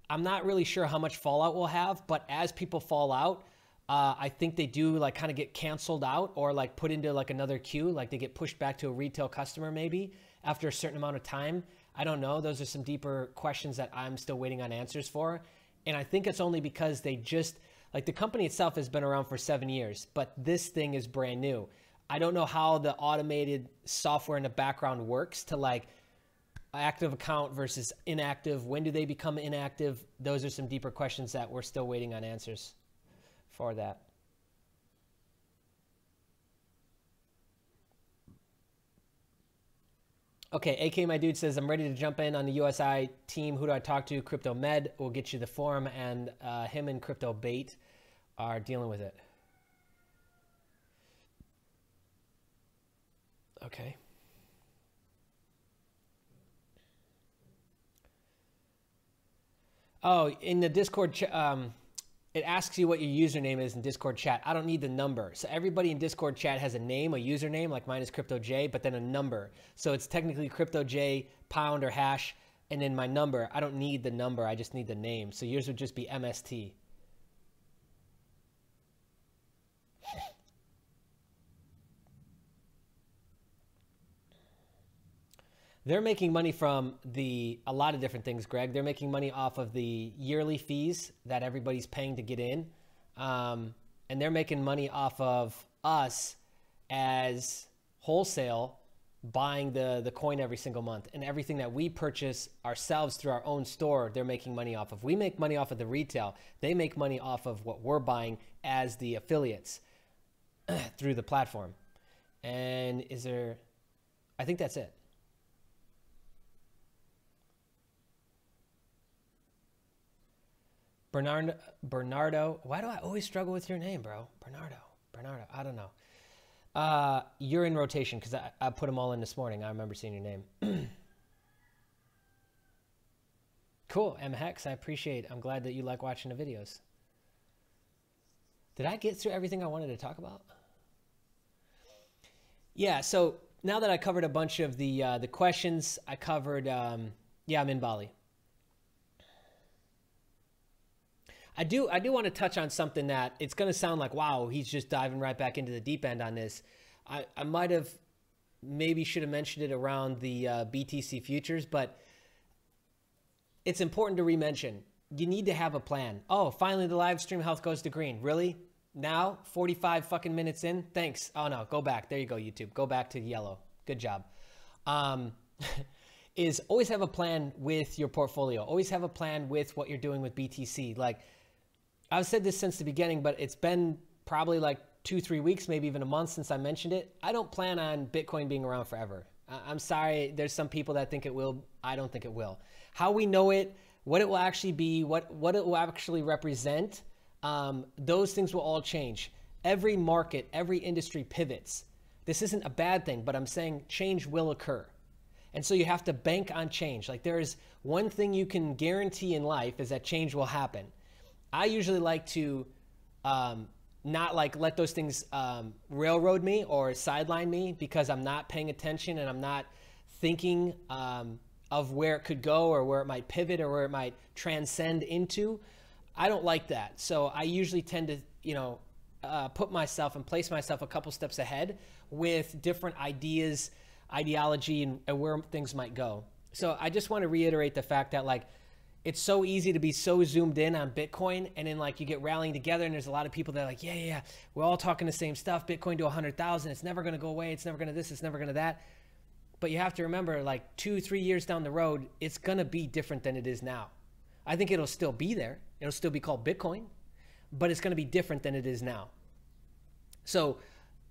I'm not really sure how much fallout we'll have. But as people fall out, I think they do like kind of get canceled out or like put into like another queue, like they get pushed back to a retail customer maybe after a certain amount of time. I don't know. Those are some deeper questions that I'm still waiting on answers for. And I think it's only because they just, like the company itself has been around for 7 years, but this thing is brand new. I don't know how the automated software in the background works to like active account versus inactive. When do they become inactive? Those are some deeper questions that we're still waiting on answers for that. Okay, AK my dude says, I'm ready to jump in on the USI team. Who do I talk to? CryptoMed will get you the form, and him and CryptoBait are dealing with it. Okay. Oh, in the Discord it asks you what your username is in Discord chat. I don't need the number. So everybody in Discord chat has a name, a username, like mine is CryptoJ, but then a number. So it's technically CryptoJ pound or hash, and then my number. I don't need the number. I just need the name. So yours would just be MST. They're making money from a lot of different things, Greg. They're making money off of the yearly fees that everybody's paying to get in. And they're making money off of us as wholesale buying the coin every single month. And everything that we purchase ourselves through our own store, they're making money off of. We make money off of the retail. They make money off of what we're buying as the affiliates through the platform. And I think that's it. Bernardo, why do I always struggle with your name, bro? Bernardo, I don't know. You're in rotation because I put them all in this morning. I remember seeing your name. Cool, M Hex, I appreciate it. I'm glad that you like watching the videos. Did I get through everything I wanted to talk about? Yeah, so now that I covered a bunch of the questions, I covered, yeah, I'm in Bali. I do want to touch on something that it's going to sound like, wow, he's just diving right back into the deep end on this. I might have maybe should have mentioned it around the BTC futures, but it's important to re-mention. You need to have a plan. Oh, finally the live stream health goes to green. Really? Now? 45 fucking minutes in? Thanks. Oh, no. Go back. There you go, YouTube. Go back to yellow. Good job. Is always have a plan with your portfolio. Always have a plan with what you're doing with BTC. Like, I've said this since the beginning, but it's been probably like 2-3 weeks, maybe even a month since I mentioned it. I don't plan on Bitcoin being around forever. I'm sorry. There's some people that think it will. I don't think it will. How we know it, what it will actually be, what it will actually represent, those things will all change. Every market, every industry pivots. This isn't a bad thing, but I'm saying change will occur. And so you have to bank on change. Like, there is one thing you can guarantee in life is that change will happen. I usually like to not like let those things railroad me or sideline me because I'm not paying attention and I'm not thinking of where it could go or where it might pivot or where it might transcend into. I don't like that. So I usually tend to, put myself and place myself a couple steps ahead with different ideas, ideology, and where things might go. So I just want to reiterate the fact that, like, it's so easy to be so zoomed in on Bitcoin, and then like you get rallying together, and there's a lot of people that are like, yeah, we're all talking the same stuff. Bitcoin to 100,000, it's never going to go away. It's never going to this, it's never going to that. But you have to remember, like 2-3 years down the road, it's going to be different than it is now. I think it'll still be there. It'll still be called Bitcoin, but it's going to be different than it is now. So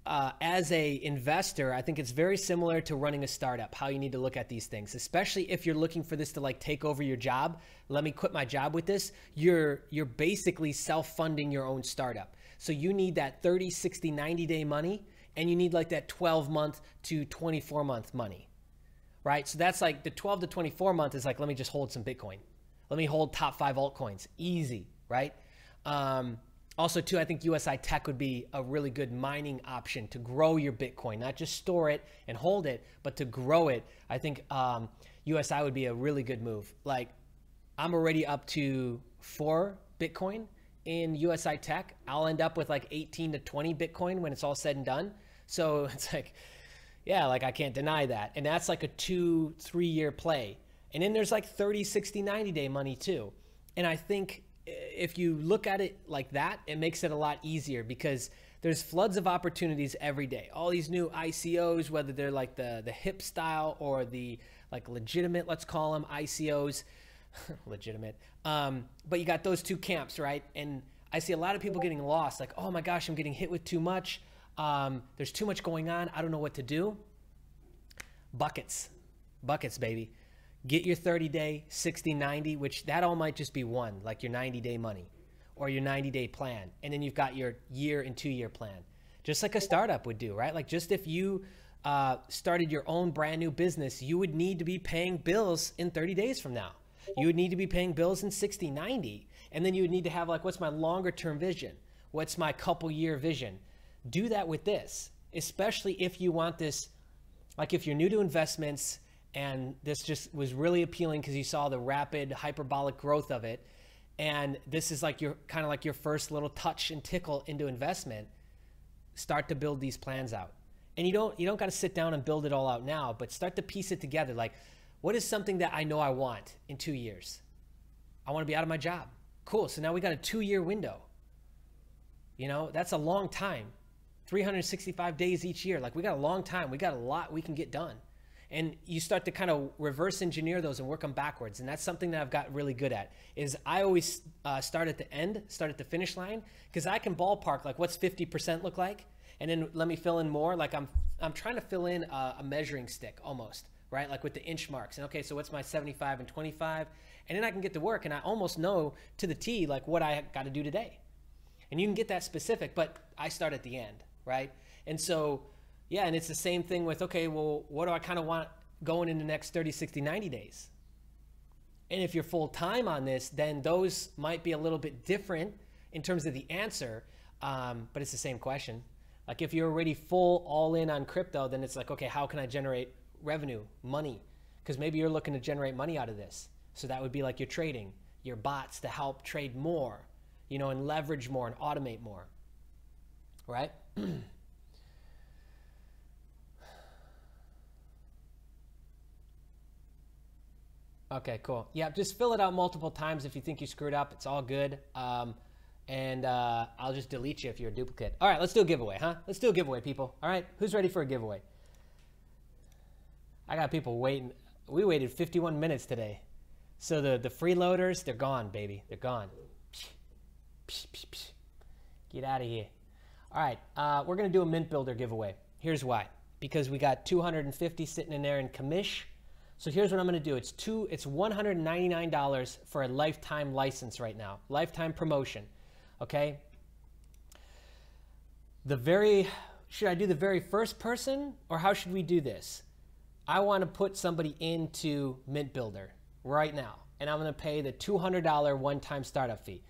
as a investor, I think it's very similar to running a startup, how you need to look at these things, especially if you're looking for this to like take over your job. Let me quit my job with this. You're basically self-funding your own startup. So you need that 30, 60, 90-day money, and you need like that 12-month to 24-month money, right? So that's like the 12 to 24 month is like, let me just hold some Bitcoin. Let me hold top 5 altcoins. Easy, right? Also, too, I think USI Tech would be a really good mining option to grow your Bitcoin, not just store it and hold it, but to grow it. I think USI would be a really good move. Like, I'm already up to 4 Bitcoin in USI Tech. I'll end up with like 18 to 20 Bitcoin when it's all said and done. So it's like, yeah, like I can't deny that. And that's like a 2-3 year play. And then there's like 30, 60, 90-day money too. And I think if you look at it like that, it makes it a lot easier because there's floods of opportunities every day. All these new ICOs, whether they're like the hip style or the like legitimate, let's call them ICOs, legitimate. But you got those two camps, right? And I see a lot of people getting lost. Like, oh my gosh, I'm getting hit with too much. There's too much going on. I don't know what to do. Buckets, baby. Get your 30-day, 60, 90, which that all might just be one, like your 90-day money or your 90-day plan. And then you've got your year and 2-year plan, just like a startup would do, right? Like just if you started your own brand new business, you would need to be paying bills in 30 days from now. You would need to be paying bills in 60, 90. And then you would need to have like, what's my longer term vision? What's my couple year vision? Do that with this, especially if you want this, like if you're new to investments, and this just was really appealing because you saw the rapid hyperbolic growth of it. And this is like your kind of like your first little touch and tickle into investment. Start to build these plans out. And you don't got to sit down and build it all out now, but start to piece it together. Like, what is something that I know I want in 2 years? I want to be out of my job. Cool. So now we got a 2-year window. You know, that's a long time. 365 days each year. Like we got a long time. We got a lot we can get done. And you start to kind of reverse engineer those and work them backwards. And that's something that I've got really good at is I always start at the end, start at the finish line, because I can ballpark like what's 50% look like. And then let me fill in more. Like I'm trying to fill in a measuring stick almost, right? Like with the inch marks. And okay, so what's my 75 and 25? And then I can get to work and I almost know to the T like what I got to do today. And you can get that specific, but I start at the end, right? And so yeah, and it's the same thing with, okay, well, what do I kind of want going in the next 30, 60, 90 days? And if you're full-time on this, then those might be a little bit different in terms of the answer, but it's the same question. Like if you're already full all in on crypto, then it's like, okay, how can I generate revenue, money? Because maybe you're looking to generate money out of this. So that would be like your trading, your bots to help trade more, you know, and leverage more and automate more, right? Okay, cool. Yeah, just fill it out multiple times if you think you screwed up. It's all good. I'll just delete you if you're a duplicate. All right, let's do a giveaway, huh? Let's do a giveaway, people. All right, who's ready for a giveaway? I got people waiting. We waited 51 minutes today. So the freeloaders, they're gone, baby. They're gone. Get out of here. All right, we're going to do a Mint Builder giveaway. Here's why. Because we got 250 sitting in there in commish. So here's what I'm going to do. It's $199 for a lifetime license right now. Lifetime promotion. Okay? Should I do the very first person or how should we do this? I want to put somebody into Mint Builder right now. And I'm going to pay the $200 one-time startup fee.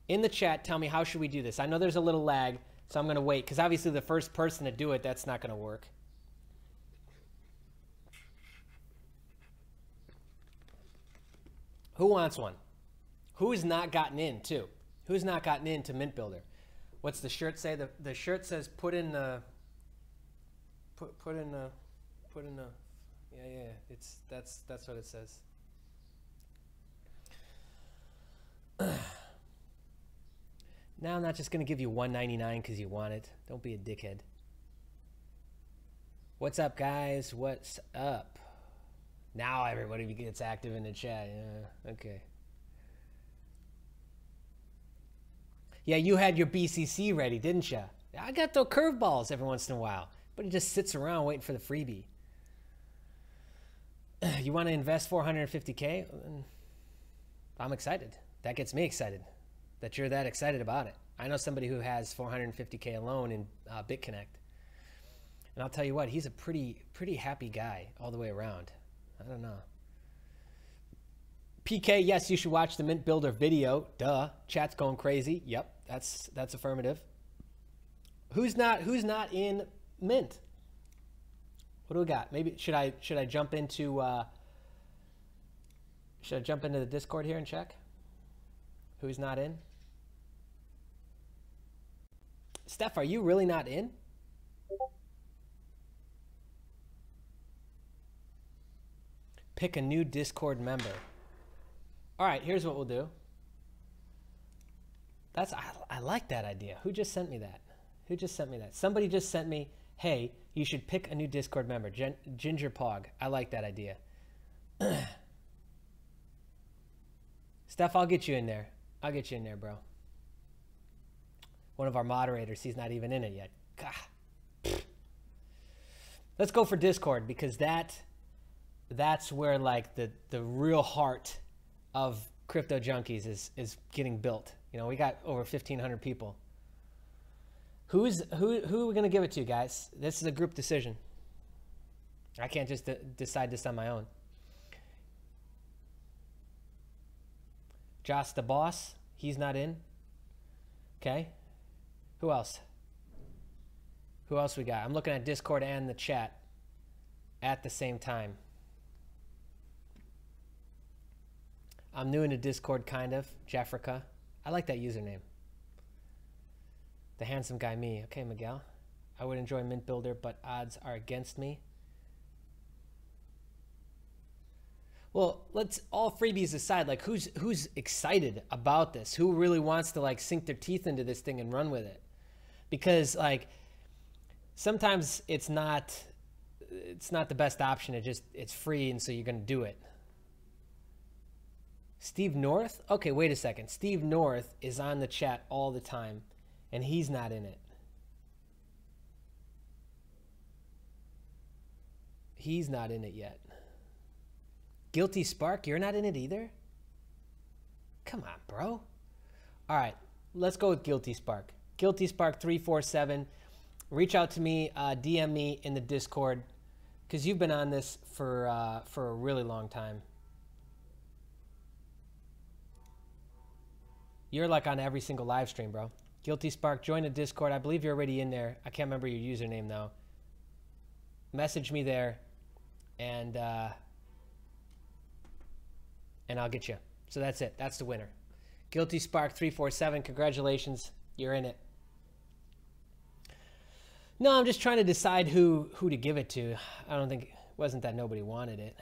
In the chat, tell me how should we do this? I know there's a little lag, so I'm going to wait because obviously the first person to do it, that's not going to work. Who wants one? Who's not gotten in too? Who's not gotten into Mint Builder? What's the shirt say? The shirt says put in the yeah, that's what it says. Now I'm not just going to give you $1.99 because you want it. Don't be a dickhead. What's up, guys? What's up? Now everybody gets active in the chat. Yeah, okay. Yeah, you had your BCC ready, didn't you? I got those curveballs every once in a while, but it just sits around waiting for the freebie. You want to invest $450K? I'm excited. That gets me excited that you're that excited about it. I know somebody who has $450K alone in BitConnect. And I'll tell you what, he's a pretty happy guy all the way around. I don't know. PK, yes, you should watch the Mint Builder video. Duh. Chat's going crazy. Yep, that's affirmative. Who's not in Mint? What do we got? Maybe should I jump into the Discord here and check who's not in? Steph, are you really not in? Pick a new Discord member. All right, here's what we'll do. I like that idea. Who just sent me that? Who just sent me that? Somebody just sent me, hey, you should pick a new Discord member. Ginger Pog. I like that idea. Steph, I'll get you in there. I'll get you in there, bro. One of our moderators, he's not even in it yet. God. Let's go for Discord because that's where like the real heart of Crypto Junkies is getting built. You know, we got over 1,500 people. Who are we gonna give it to, guys? This is a group decision. I can't just decide this on my own. Josh the boss, he's not in. Okay. Who else? Who else we got? I'm looking at Discord and the chat at the same time. I'm new into Discord, kind of. Jeffrica. I like that username. The handsome guy me. Okay, Miguel. I would enjoy Mint Builder, but odds are against me. Well, let's all freebies aside. Like, who's excited about this? Who really wants to like sink their teeth into this thing and run with it? Because like sometimes it's not the best option. It's free, and so you're gonna do it. Steve North? Okay, wait a second. Steve North is on the chat all the time, and he's not in it. He's not in it yet. Guilty Spark, you're not in it either? Come on, bro. All right, let's go with Guilty Spark. Guilty Spark 347. Reach out to me, DM me in the Discord, because you've been on this for a really long time. You're like on every single live stream, bro. Guilty Spark, join the Discord. I believe you're already in there. I can't remember your username though. Message me there, and I'll get you. So that's it. That's the winner. Guilty Spark 347. Congratulations. You're in it. No, I'm just trying to decide who to give it to. I don't think it wasn't that nobody wanted it.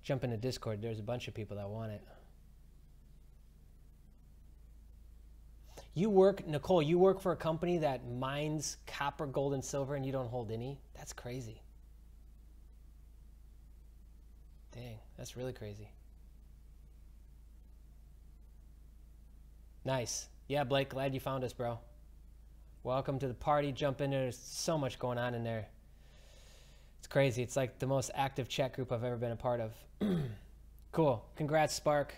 Jump into Discord. There's a bunch of people that want it. Nicole, you work for a company that mines copper, gold, and silver, and you don't hold any? That's crazy. Dang, that's really crazy. Nice. Yeah, Blake, glad you found us, bro. Welcome to the party. Jump in there. There's so much going on in there. It's crazy. It's like the most active chat group I've ever been a part of. Cool. Congrats, Spark.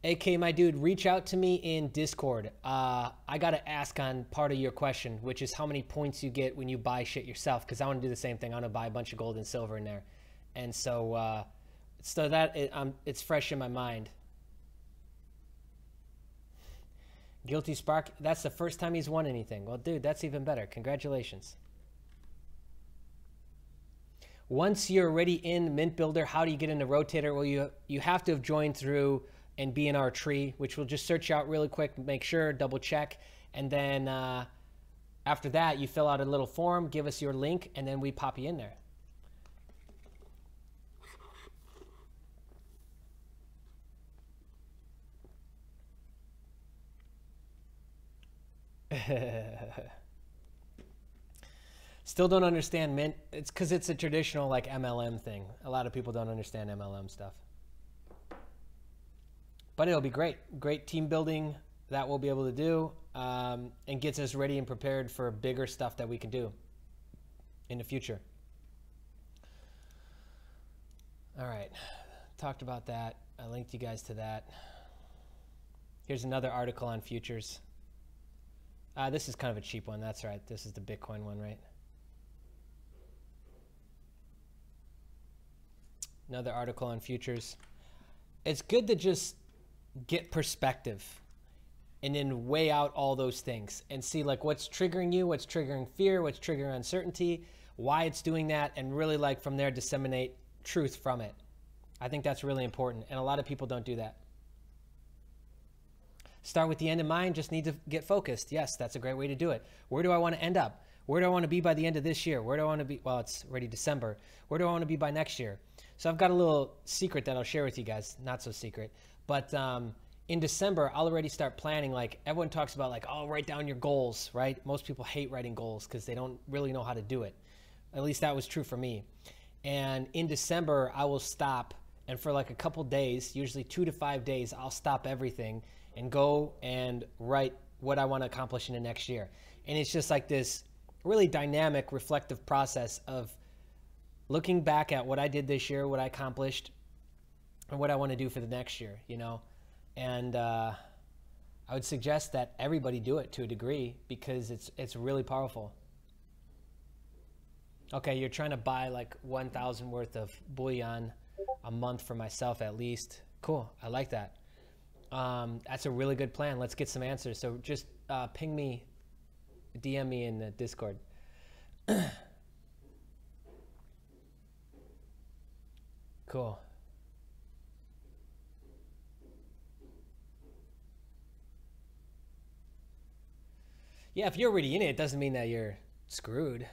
AK, my dude, reach out to me in Discord. I got to ask on part of your question, which is how many points you get when you buy shit yourself, because I want to do the same thing. I want to buy a bunch of gold and silver in there. And so that it's fresh in my mind. Guilty Spark, that's the first time he's won anything. Well, dude, that's even better. Congratulations. Once you're already in Mint Builder, how do you get into Rotator? Well, you have to have joined through and be in our tree, which we'll just search out really quick, make sure, double check. And then After that, you fill out a little form, give us your link, and then we pop you in there. Still don't understand Mint. It's because it's a traditional like MLM thing. A lot of people don't understand MLM stuff. But it'll be great. Great team building that we'll be able to do, and gets us ready and prepared for bigger stuff that we can do in the future. All right. Talked about that. I linked you guys to that. Here's another article on futures. This is kind of a cheap one. That's right. This is the Bitcoin one, right? Another article on futures. It's good to just get perspective and then weigh out all those things and see like what's triggering you, what's triggering fear, what's triggering uncertainty, why it's doing that, and really like from there disseminate truth from it. I think that's really important, and a lot of people don't do that. Start with the end in mind, just need to get focused. Yes, that's a great way to do it. Where do I want to end up? Where do I want to be by the end of this year? Where do I want to be? Well, it's already December. Where do I want to be by next year? So I've got a little secret that I'll share with you guys. Not so secret. But in December, I'll already start planning. Like everyone talks about like, oh, write down your goals, right? Most people hate writing goals because they don't really know how to do it. At least that was true for me. And in December, I will stop. And for like a couple days, usually 2 to 5 days, I'll stop everything and go and write what I want to accomplish in the next year. And it's just like this really dynamic, reflective process of looking back at what I did this year, what I accomplished, and what I want to do for the next year, you know? And I would suggest that everybody do it to a degree because it's really powerful. Okay, you're trying to buy like 1,000 worth of bullion a month for myself at least. Cool, I like that. That's a really good plan. Let's get some answers. So just ping me, DM me in the Discord. Cool. Yeah, if you're already in it, it doesn't mean that you're screwed.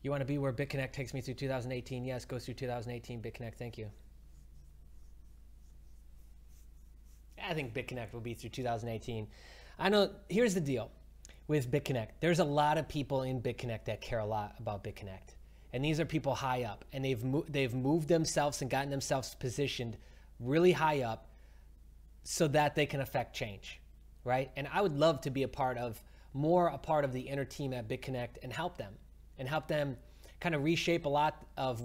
You want to be where BitConnect takes me through 2018? Yes, go through 2018, BitConnect. Thank you. I think BitConnect will be through 2018. I know, here's the deal with BitConnect. There's a lot of people in BitConnect that care a lot about BitConnect. And these are people high up, and they've moved themselves and gotten themselves positioned really high up so that they can affect change, right? And I would love to be a part of the inner team at BitConnect and help them kind of reshape a lot of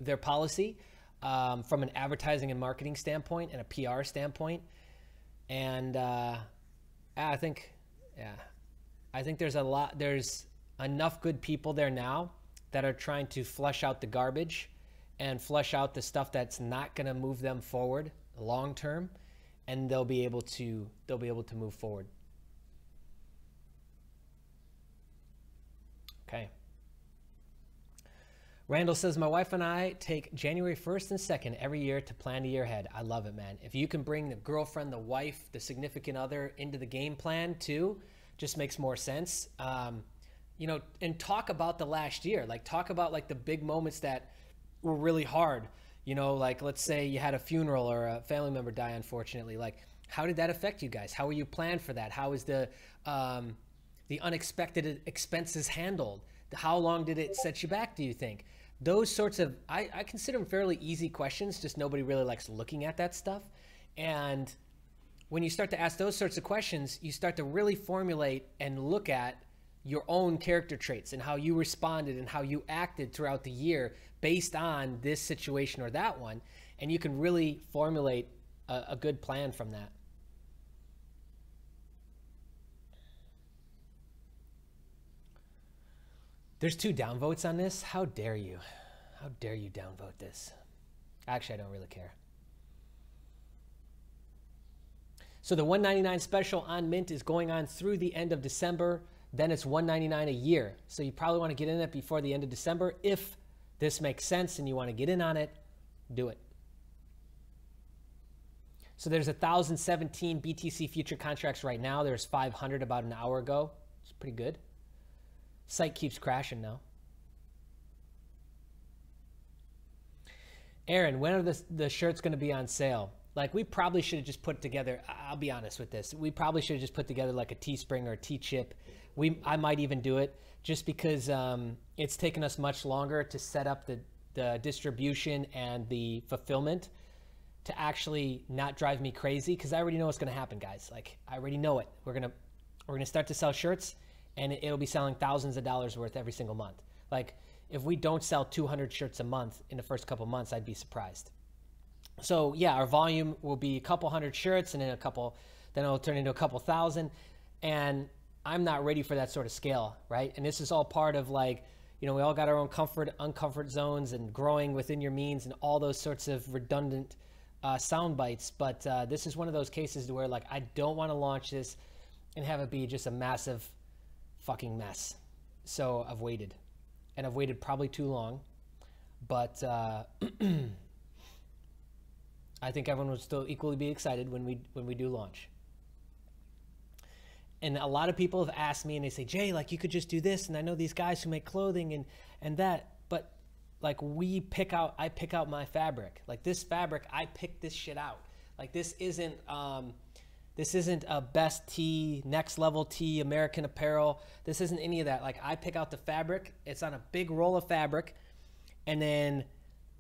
their policy from an advertising and marketing standpoint and a PR standpoint. And I think there's enough good people there now that are trying to flush out the garbage and flush out the stuff that's not going to move them forward long term, and they'll be able to move forward. Okay. Randall says, my wife and I take January 1st and 2nd every year to plan the year ahead. I love it, man. If you can bring the girlfriend, the wife, the significant other into the game plan too, just makes more sense. You know, and talk about the last year. Like talk about like the big moments that were really hard. You know, like let's say you had a funeral or a family member die, unfortunately. Like how did that affect you guys? How were you planned for that? How was the unexpected expenses handled? How long did it set you back, do you think? Those sorts of, I consider them fairly easy questions, just nobody really likes looking at that stuff. And when you start to ask those sorts of questions, you start to really formulate and look at your own character traits and how you responded and how you acted throughout the year based on this situation or that one. And you can really formulate a good plan from that. There's 2 downvotes on this. How dare you? How dare you downvote this? Actually, I don't really care. So the $199 special on Mint is going on through the end of December. Then it's $199 a year. So you probably want to get in it before the end of December. If this makes sense and you want to get in on it, do it. So there's 1,017 BTC future contracts right now. There's 500 about an hour ago. It's pretty good. Site keeps crashing now. Aaron, when are the shirts going to be on sale? Like, we probably should have just put together, I'll be honest with this, we probably should have just put together like a Teespring or a T-Chip. I might even do it just because it's taken us much longer to set up the distribution and the fulfillment to actually not drive me crazy, because I already know what's going to happen, guys. Like, I already know it. We're gonna start to sell shirts, and it'll be selling thousands of dollars worth every single month. Like, if we don't sell 200 shirts a month in the first couple months, I'd be surprised. So yeah, our volume will be a couple hundred shirts, and then it'll turn into a couple thousand, and I'm not ready for that sort of scale, right? And this is all part of, like, you know, we all got our own comfort, uncomfort zones, and growing within your means, and all those sorts of redundant sound bites. But this is one of those cases where, like, I don't want to launch this and have it be just a massive fucking mess. So I've waited, and I've waited probably too long, but I think everyone will still equally be excited when we do launch. And a lot of people have asked me, and they say, Jay, like, you could just do this, and I know these guys who make clothing and that, but like, I pick out my fabric. Like, this fabric, I pick this shit out. Like, this isn't a best tee, next level tee, American Apparel. This isn't any of that. Like, I pick out the fabric. It's on a big roll of fabric, and then,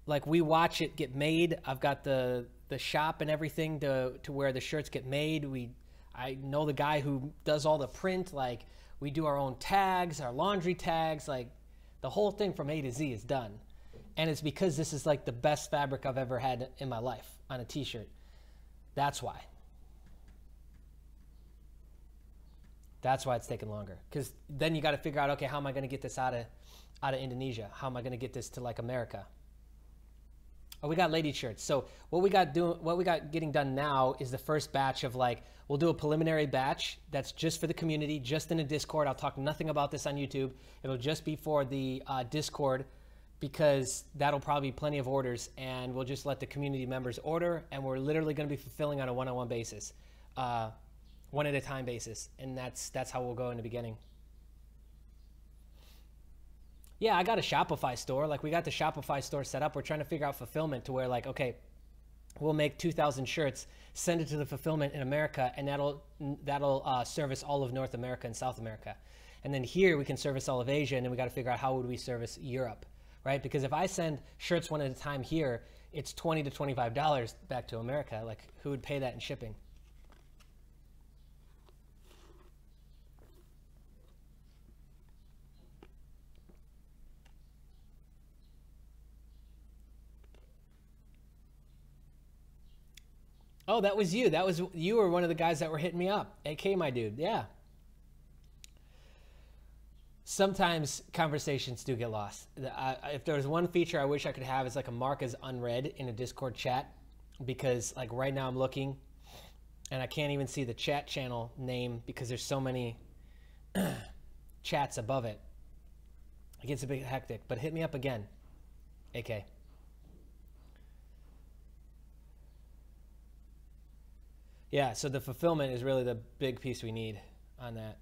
like, we watch it get made. I've got the shop and everything to where the shirts get made. I know the guy who does all the print. Like, we do our own tags, our laundry tags. Like, the whole thing from A to Z is done. And it's because this is like the best fabric I've ever had in my life on a t-shirt. That's why. That's why it's taking longer. Because then you got to figure out, okay, how am I going to get this out of Indonesia? How am I going to get this to, like, America? Oh, we got lady shirts. So what we got getting done now is the first batch of, like, we'll do a preliminary batch that's just for the community, just in a Discord. I'll talk nothing about this on YouTube. It'll just be for the Discord, because that'll probably be plenty of orders, and we'll just let the community members order, and we're literally going to be fulfilling on a one-on-one basis, one at a time basis, and that's how we'll go in the beginning. Yeah, I got a Shopify store. Like, we got the Shopify store set up. We're trying to figure out fulfillment to where, like, okay, we'll make 2,000 shirts, send it to the fulfillment in America, and that'll service all of North America and South America. And then here we can service all of Asia, and then we got to figure out how would we service Europe, right? Because if I send shirts one at a time here, it's $20 to $25 back to America. Like, who would pay that in shipping? Oh, that was you. You were one of the guys that were hitting me up. AK, my dude. Yeah. Sometimes conversations do get lost. If there was one feature I wish I could have, is like a mark as unread in a Discord chat, because, like, right now I'm looking and I can't even see the chat channel name because there's so many chats above it. It gets a bit hectic, but hit me up again, AK. Yeah, so the fulfillment is really the big piece we need on that.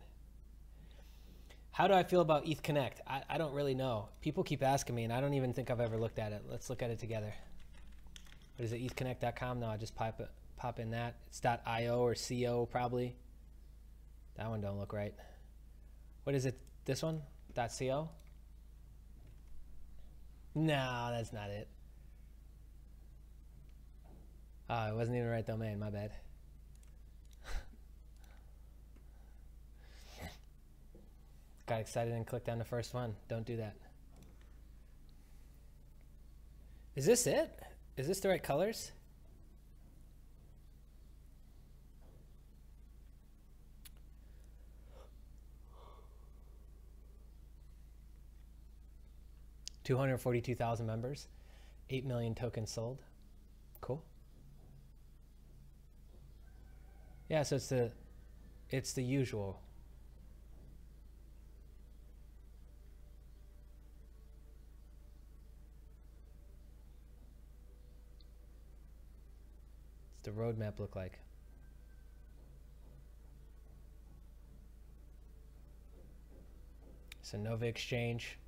How do I feel about ETH Connect? I don't really know. People keep asking me, and I don't even think I've ever looked at it. Let's look at it together. What is it, ethconnect.com? No, I just pop in that. It's .io or .co probably. That one don't look right. What is it, this one? .co? No, that's not it. Oh, it wasn't even the right domain, my bad. Got excited and clicked on the first one. Don't do that. Is this it? Is this the right colors? $242,000 members, 8 million tokens sold. Cool. Yeah, so it's the usual. What's the roadmap look like? So Nova Exchange.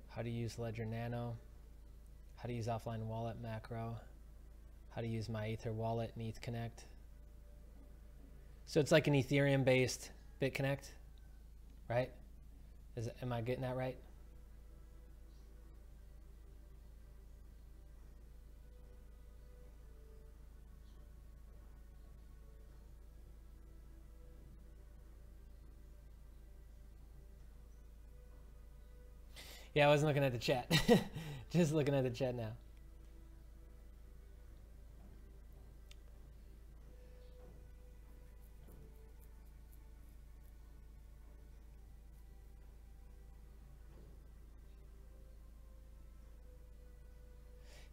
How to use Ledger Nano. How to use offline wallet macro. How to use my Ether wallet and ETH Connect. So it's like an Ethereum based BitConnect, right? Am I getting that right? Yeah, I wasn't looking at the chat. Just looking at the chat now.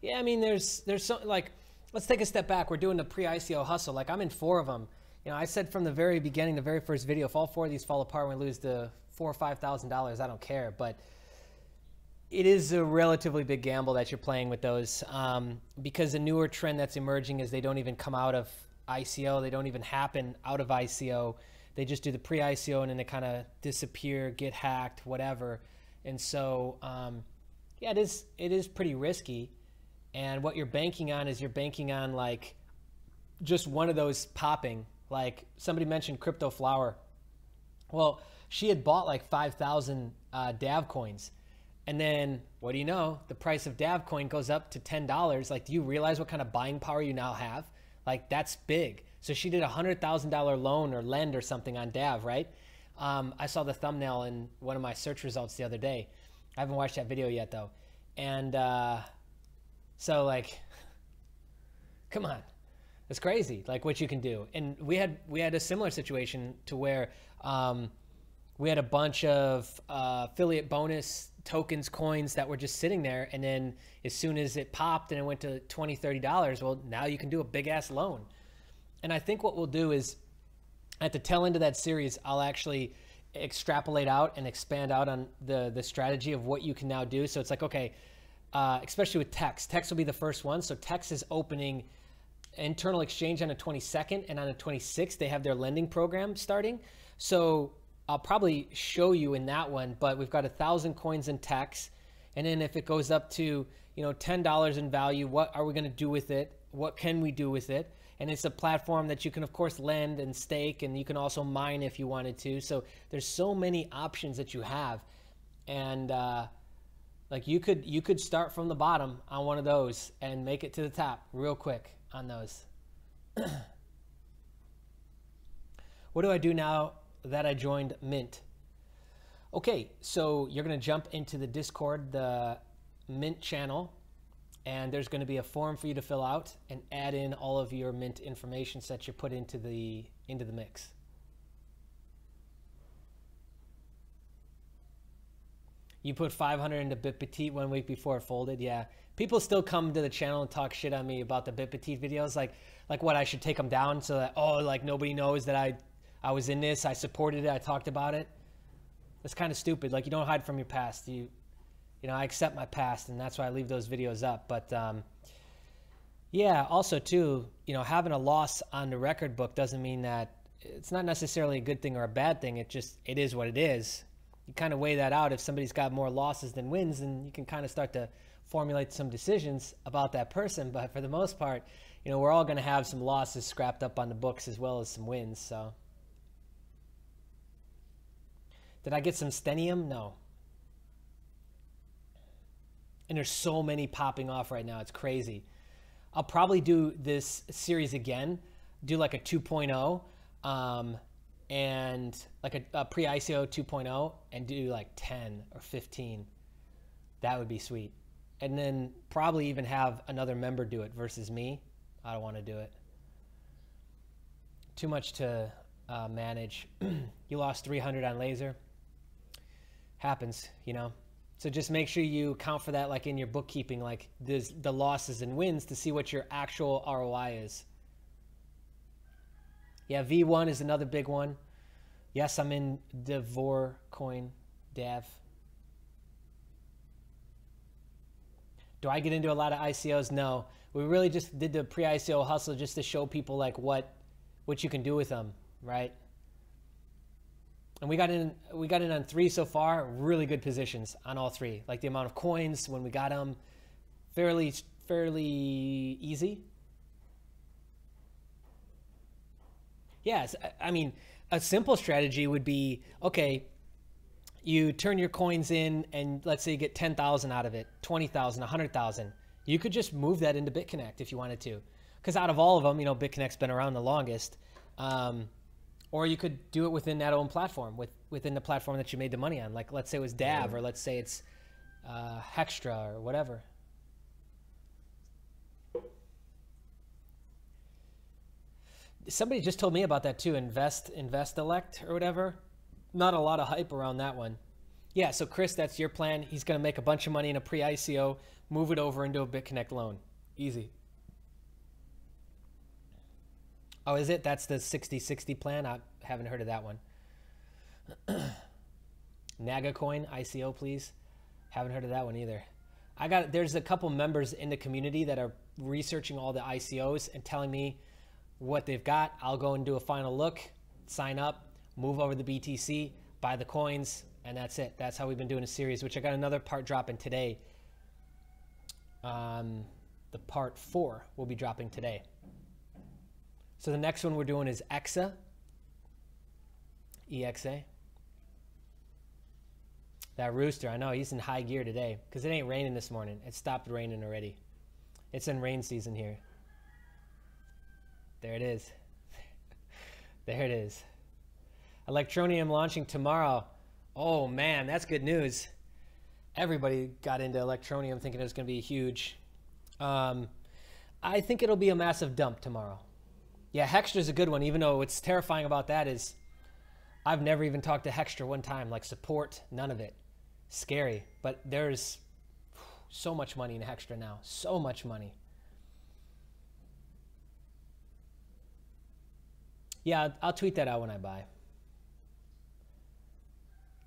Yeah, I mean, there's so, like, let's take a step back. We're doing the pre-ICO hustle. Like, I'm in 4 of them. You know, I said from the very beginning, the very first video, if all 4 of these fall apart, we lose the $4,000 or $5,000. I don't care, but it is a relatively big gamble that you're playing with those, because the newer trend that's emerging is they don't even come out of ICO. They don't even happen out of ICO. They just do the pre-ICO and then they kind of disappear, get hacked, whatever. And so, yeah, it is pretty risky. And what you're banking on is you're banking on like just one of those popping. Like somebody mentioned Crypto Flower. Well, she had bought like 5,000 DAV coins. And then what do you know? The price of DAV coin goes up to $10. Like, do you realize what kind of buying power you now have? Like, that's big. So she did a $100,000 loan or lend or something on DAV, right? I saw the thumbnail in one of my search results the other day. I haven't watched that video yet though. And so like, come on, it's crazy. Like what you can do. And we had a similar situation to where we had a bunch of affiliate bonus tokens, coins that were just sitting there. And then as soon as it popped and it went to $20, $30, well, now you can do a big ass loan. And I think what we'll do is at the tail end of that series, I'll actually extrapolate out and expand out on the strategy of what you can now do. So it's like, okay, especially with Tex. Tex will be the first one. So Tex is opening internal exchange on the 22nd, and on the 26th, they have their lending program starting. So I'll probably show you in that one, but we've got 1,000 coins in Tex. And then if it goes up to, you know, $10 in value, what are we going to do with it? What can we do with it? And it's a platform that you can, of course, lend and stake, and you can also mine if you wanted to. So there's so many options that you have. And like you could start from the bottom on one of those and make it to the top real quick on those. What do I do now that I joined Mint? Okay, so you're going to jump into the Discord, the Mint channel, and there's going to be a form for you to fill out and add in all of your Mint information so that you put into the mix. You put 500 into BitPetite 1 week before it folded. Yeah, people still come to the channel and talk shit on me about the BitPetite videos. Like what, I should take them down so that, oh, like nobody knows that I was in this, I supported it, I talked about it. That's kind of stupid. Like, you don't hide from your past. You know, I accept my past, and that's why I leave those videos up. But yeah, also too, you know, having a loss on the record book doesn't mean that it's not necessarily a good thing or a bad thing. It is what it is. You kind of weigh that out. If somebody's got more losses than wins, then you can kind of start to formulate some decisions about that person. But for the most part, you know, we're all going to have some losses scrapped up on the books as well as some wins. So did I get some Stenium? No. And there's so many popping off right now. It's crazy. I'll probably do this series again, do like a 2.0, and like a pre-ICO 2.0, and do like 10 or 15. That would be sweet. And then probably even have another member do it versus me. I don't want to do it. Too much to manage. You lost 300 on laser. Happens, you know. So just make sure you account for that, like in your bookkeeping, like the losses and wins, to see what your actual ROI is. Yeah, V1 is another big one. Yes, I'm in Devor coin, DAV. Do I get into a lot of ICOs? No. We really just did the pre-ICO hustle just to show people like what you can do with them, right? And we got in on 3 so far. Really good positions on all 3. Like the amount of coins when we got them, fairly easy. Yes, I mean, a simple strategy would be, okay, you turn your coins in and let's say you get 10,000 out of it, 20,000, 100,000. You could just move that into BitConnect if you wanted to. Because out of all of them, you know, BitConnect's been around the longest. Or you could do it within that own platform, within the platform that you made the money on. Like, let's say it was DAV, or let's say it's Hextra or whatever. Somebody just told me about that too, Invest Elect or whatever. Not a lot of hype around that one. Yeah, so Chris, that's your plan. He's going to make a bunch of money in a pre-ICO, move it over into a BitConnect loan. Easy. Oh, is it? That's the 60-60 plan? I haven't heard of that one. Naga coin, ICO, please. Haven't heard of that one either. There's a couple members in the community that are researching all the ICOs and telling me what they've got. I'll go and do a final look, sign up, move over the BTC, buy the coins, and that's it. That's how we've been doing a series, which I got another part dropping today. The part 4 will be dropping today. So the next one we're doing is EXA. EXA. That rooster, I know, he's in high gear today because it ain't raining this morning. It stopped raining already. It's in rain season here. There it is. There it is. Electronium launching tomorrow. Oh man, that's good news. Everybody got into Electronium thinking it was going to be huge. I think it'll be a massive dump tomorrow. Yeah, Hextra's a good one, even though what's terrifying about that is I've never even talked to Hextra one time, like support, none of it. Scary, but there's so much money in Hextra now, so much money. Yeah, I'll tweet that out when I buy.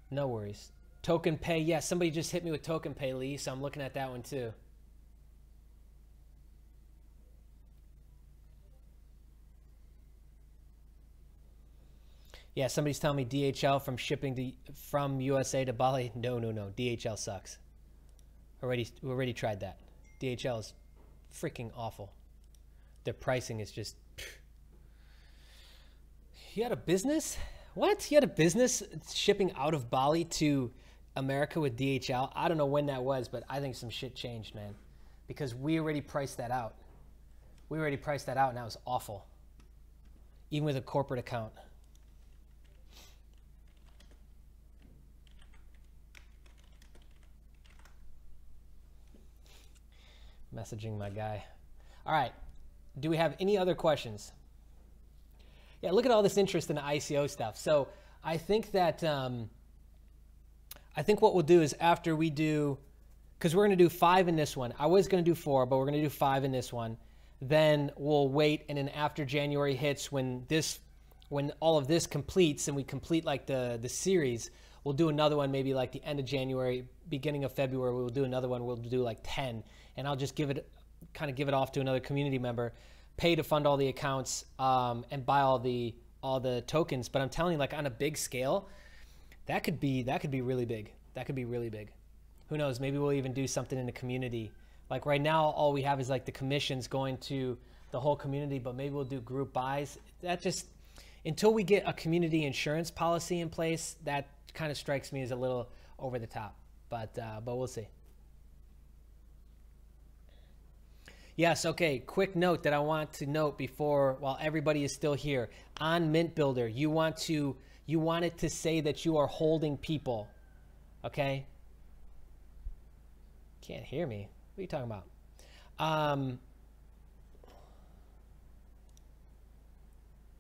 No worries. Token Pay, yeah, somebody just hit me with Token Pay, Lee, so I'm looking at that one too. Yeah, somebody's telling me DHL from shipping from USA to Bali. No. DHL sucks. We already tried that. DHL is freaking awful. Their pricing is just... You had a business? What? You had a business shipping out of Bali to America with DHL? I don't know when that was, but I think some shit changed, man. Because we already priced that out. We already priced that out, and that was awful. Even with a corporate account. Messaging my guy. All right. Do we have any other questions? Yeah, look at all this interest in the ICO stuff. So I think that I think what we'll do is after we do, because we're going to do 5 in this one. I was going to do 4, but we're going to do 5 in this one. Then we'll wait, and then after January hits, when all of this completes and we complete like the series, we'll do another one maybe like the end of January, beginning of February. We'll do another one. We'll do like 10, and I'll just give it off to another community member, pay to fund all the accounts, and buy all the tokens. But I'm telling you, like on a big scale, that could be really big. That could be really big. Who knows? Maybe we'll even do something in the community. Like right now, all we have is like the commissions going to the whole community, but maybe we'll do group buys. That just, until we get a community insurance policy in place, that kind of strikes me as a little over the top. But we'll see. Yes, okay, quick note that I want to note while everybody is still here. On Mint Builder, you want it to say that you are holding people, okay? Can't hear me. What are you talking about?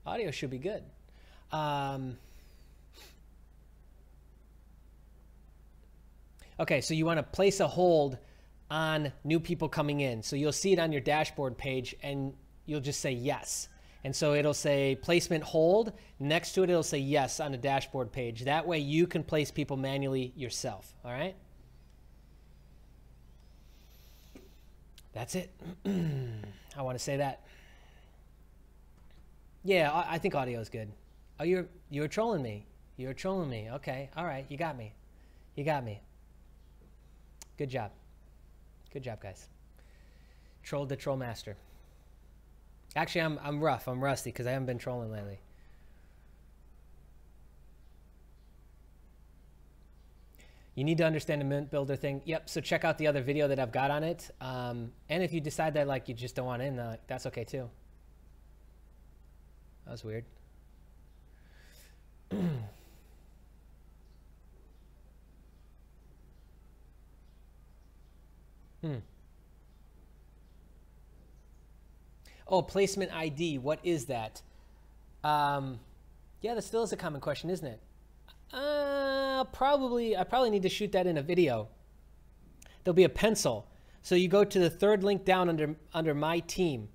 Audio should be good. Okay, so you want to place a hold on new people coming in. So you'll see it on your dashboard page and you'll just say yes. And so it'll say placement hold. Next to it, it'll say yes on the dashboard page. That way you can place people manually yourself, all right? That's it. I want to say that. Yeah, I think audio is good. Oh, you were trolling me. You were trolling me. Okay, all right, you got me. You got me. Good job. Good job, guys. Trolled the troll master. Actually, I'm rough. I'm rusty because I haven't been trolling lately. You need to understand the mint builder thing. Yep. So check out the other video that I've got on it. And if you decide that like you just don't want in, that's okay too. That was weird. Oh, placement ID. What is that? Yeah, that still is a common question, isn't it? I probably need to shoot that in a video. There'll be a pencil. So you go to the third link down under my team,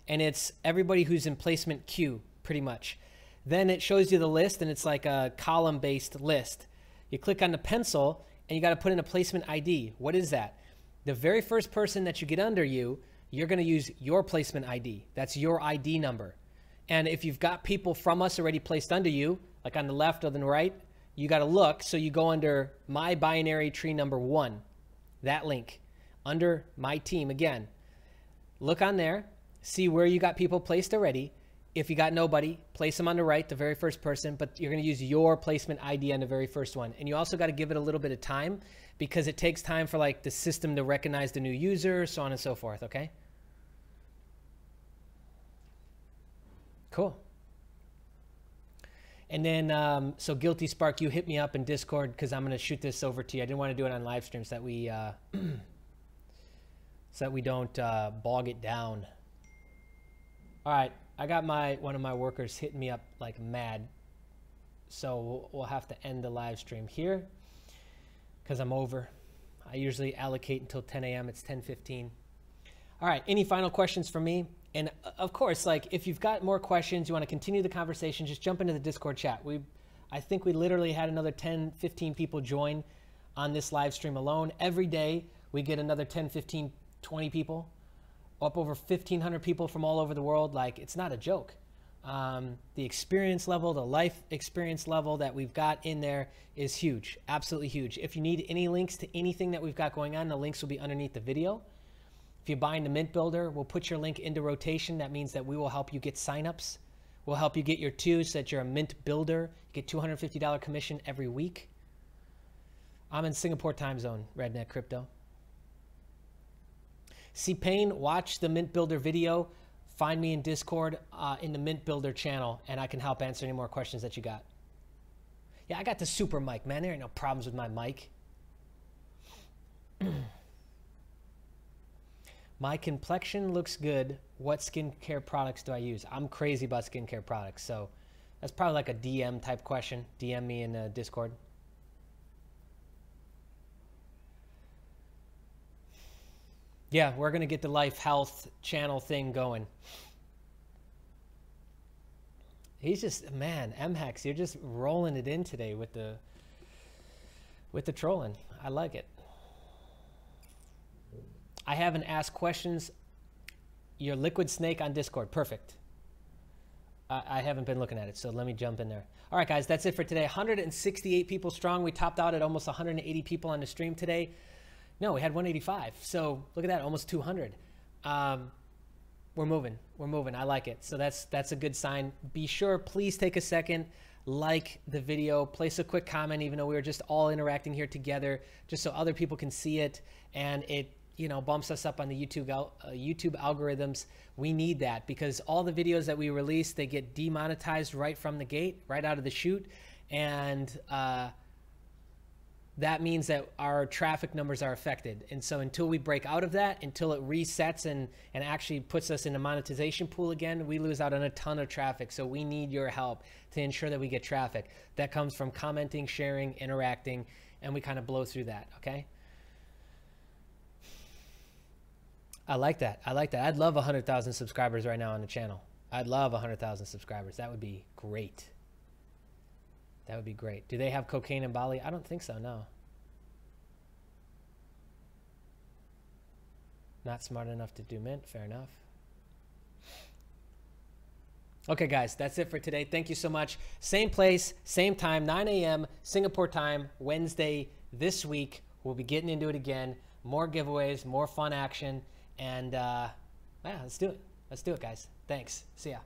and it's everybody who's in placement queue, pretty much. Then it shows you the list, and it's like a column-based list. You click on the pencil, and you got to put in a placement ID. What is that? The very first person that you get under you, you're going to use your placement ID. That's your ID number. And if you've got people from us already placed under you, like on the left or the right, you got to look. So you go under my binary tree number 1, that link, under my team again. Look on there, see where you got people placed already. If you got nobody, place them on the right, the very first person, but you're going to use your placement ID on the very first one. And you also got to give it a little bit of time because it takes time for like the system to recognize the new user, so on and so forth, okay? Cool. And then, so Guilty Spark, you hit me up in Discord because I'm going to shoot this over to you. I didn't want to do it on live stream so that we, don't bog it down. All right. I got one of my workers hitting me up like mad. So we'll have to end the live stream here because I'm over. I usually allocate until 10 a.m. It's 10:15. All right. Any final questions for me? And of course, like if you've got more questions, you want to continue the conversation, just jump into the Discord chat. I think we literally had another 10, 15 people join on this live stream alone. Every day we get another 10, 15, 20 people. Up over 1,500 people from all over the world. Like, it's not a joke. The experience level, the life experience level that we've got in there is huge, absolutely huge. If you need any links to anything that we've got going on, the links will be underneath the video. If you're buying the Mint Builder, we'll put your link into rotation. That means that we will help you get signups. We'll help you get your 2 so that you're a Mint Builder. You get $250 commission every week. I'm in Singapore time zone, Redneck Crypto. C-Pain, watch the Mint Builder video. Find me in Discord in the Mint Builder channel, and I can help answer any more questions that you got. Yeah, I got the super mic, man. There ain't no problems with my mic. My complexion looks good. What skincare products do I use? I'm crazy about skincare products, so that's probably like a DM type question. DM me in Discord. Yeah, we're going to get the Life Health channel thing going. He's just, man, MHEX, you're just rolling it in today with the trolling. I like it. I haven't asked questions. Your Liquid Snake on Discord. Perfect. I haven't been looking at it, so let me jump in there. All right, guys, that's it for today. 168 people strong. We topped out at almost 180 people on the stream today. No, we had 185. So look at that, almost 200. We're moving. We're moving. I like it. So that's a good sign. Be sure, please take a second, like the video, place a quick comment, even though we were just all interacting here together, just so other people can see it, and it bumps us up on the YouTube algorithms. We need that because all the videos that we release, they get demonetized right from the gate, right out of the chute, and that means that our traffic numbers are affected. And so until we break out of that, until it resets and actually puts us in a monetization pool again, we lose out on a ton of traffic. So we need your help to ensure that we get traffic. That comes from commenting, sharing, interacting, and we kind of blow through that, okay? I like that. I like that. I'd love 100,000 subscribers right now on the channel. I'd love 100,000 subscribers. That would be great. That would be great. Do they have cocaine in Bali? I don't think so, no. Not smart enough to do mint. Fair enough. Okay, guys, that's it for today. Thank you so much. Same place, same time, 9 a.m. Singapore time, Wednesday this week. We'll be getting into it again. More giveaways, more fun action. And yeah, let's do it. Let's do it, guys. Thanks. See ya.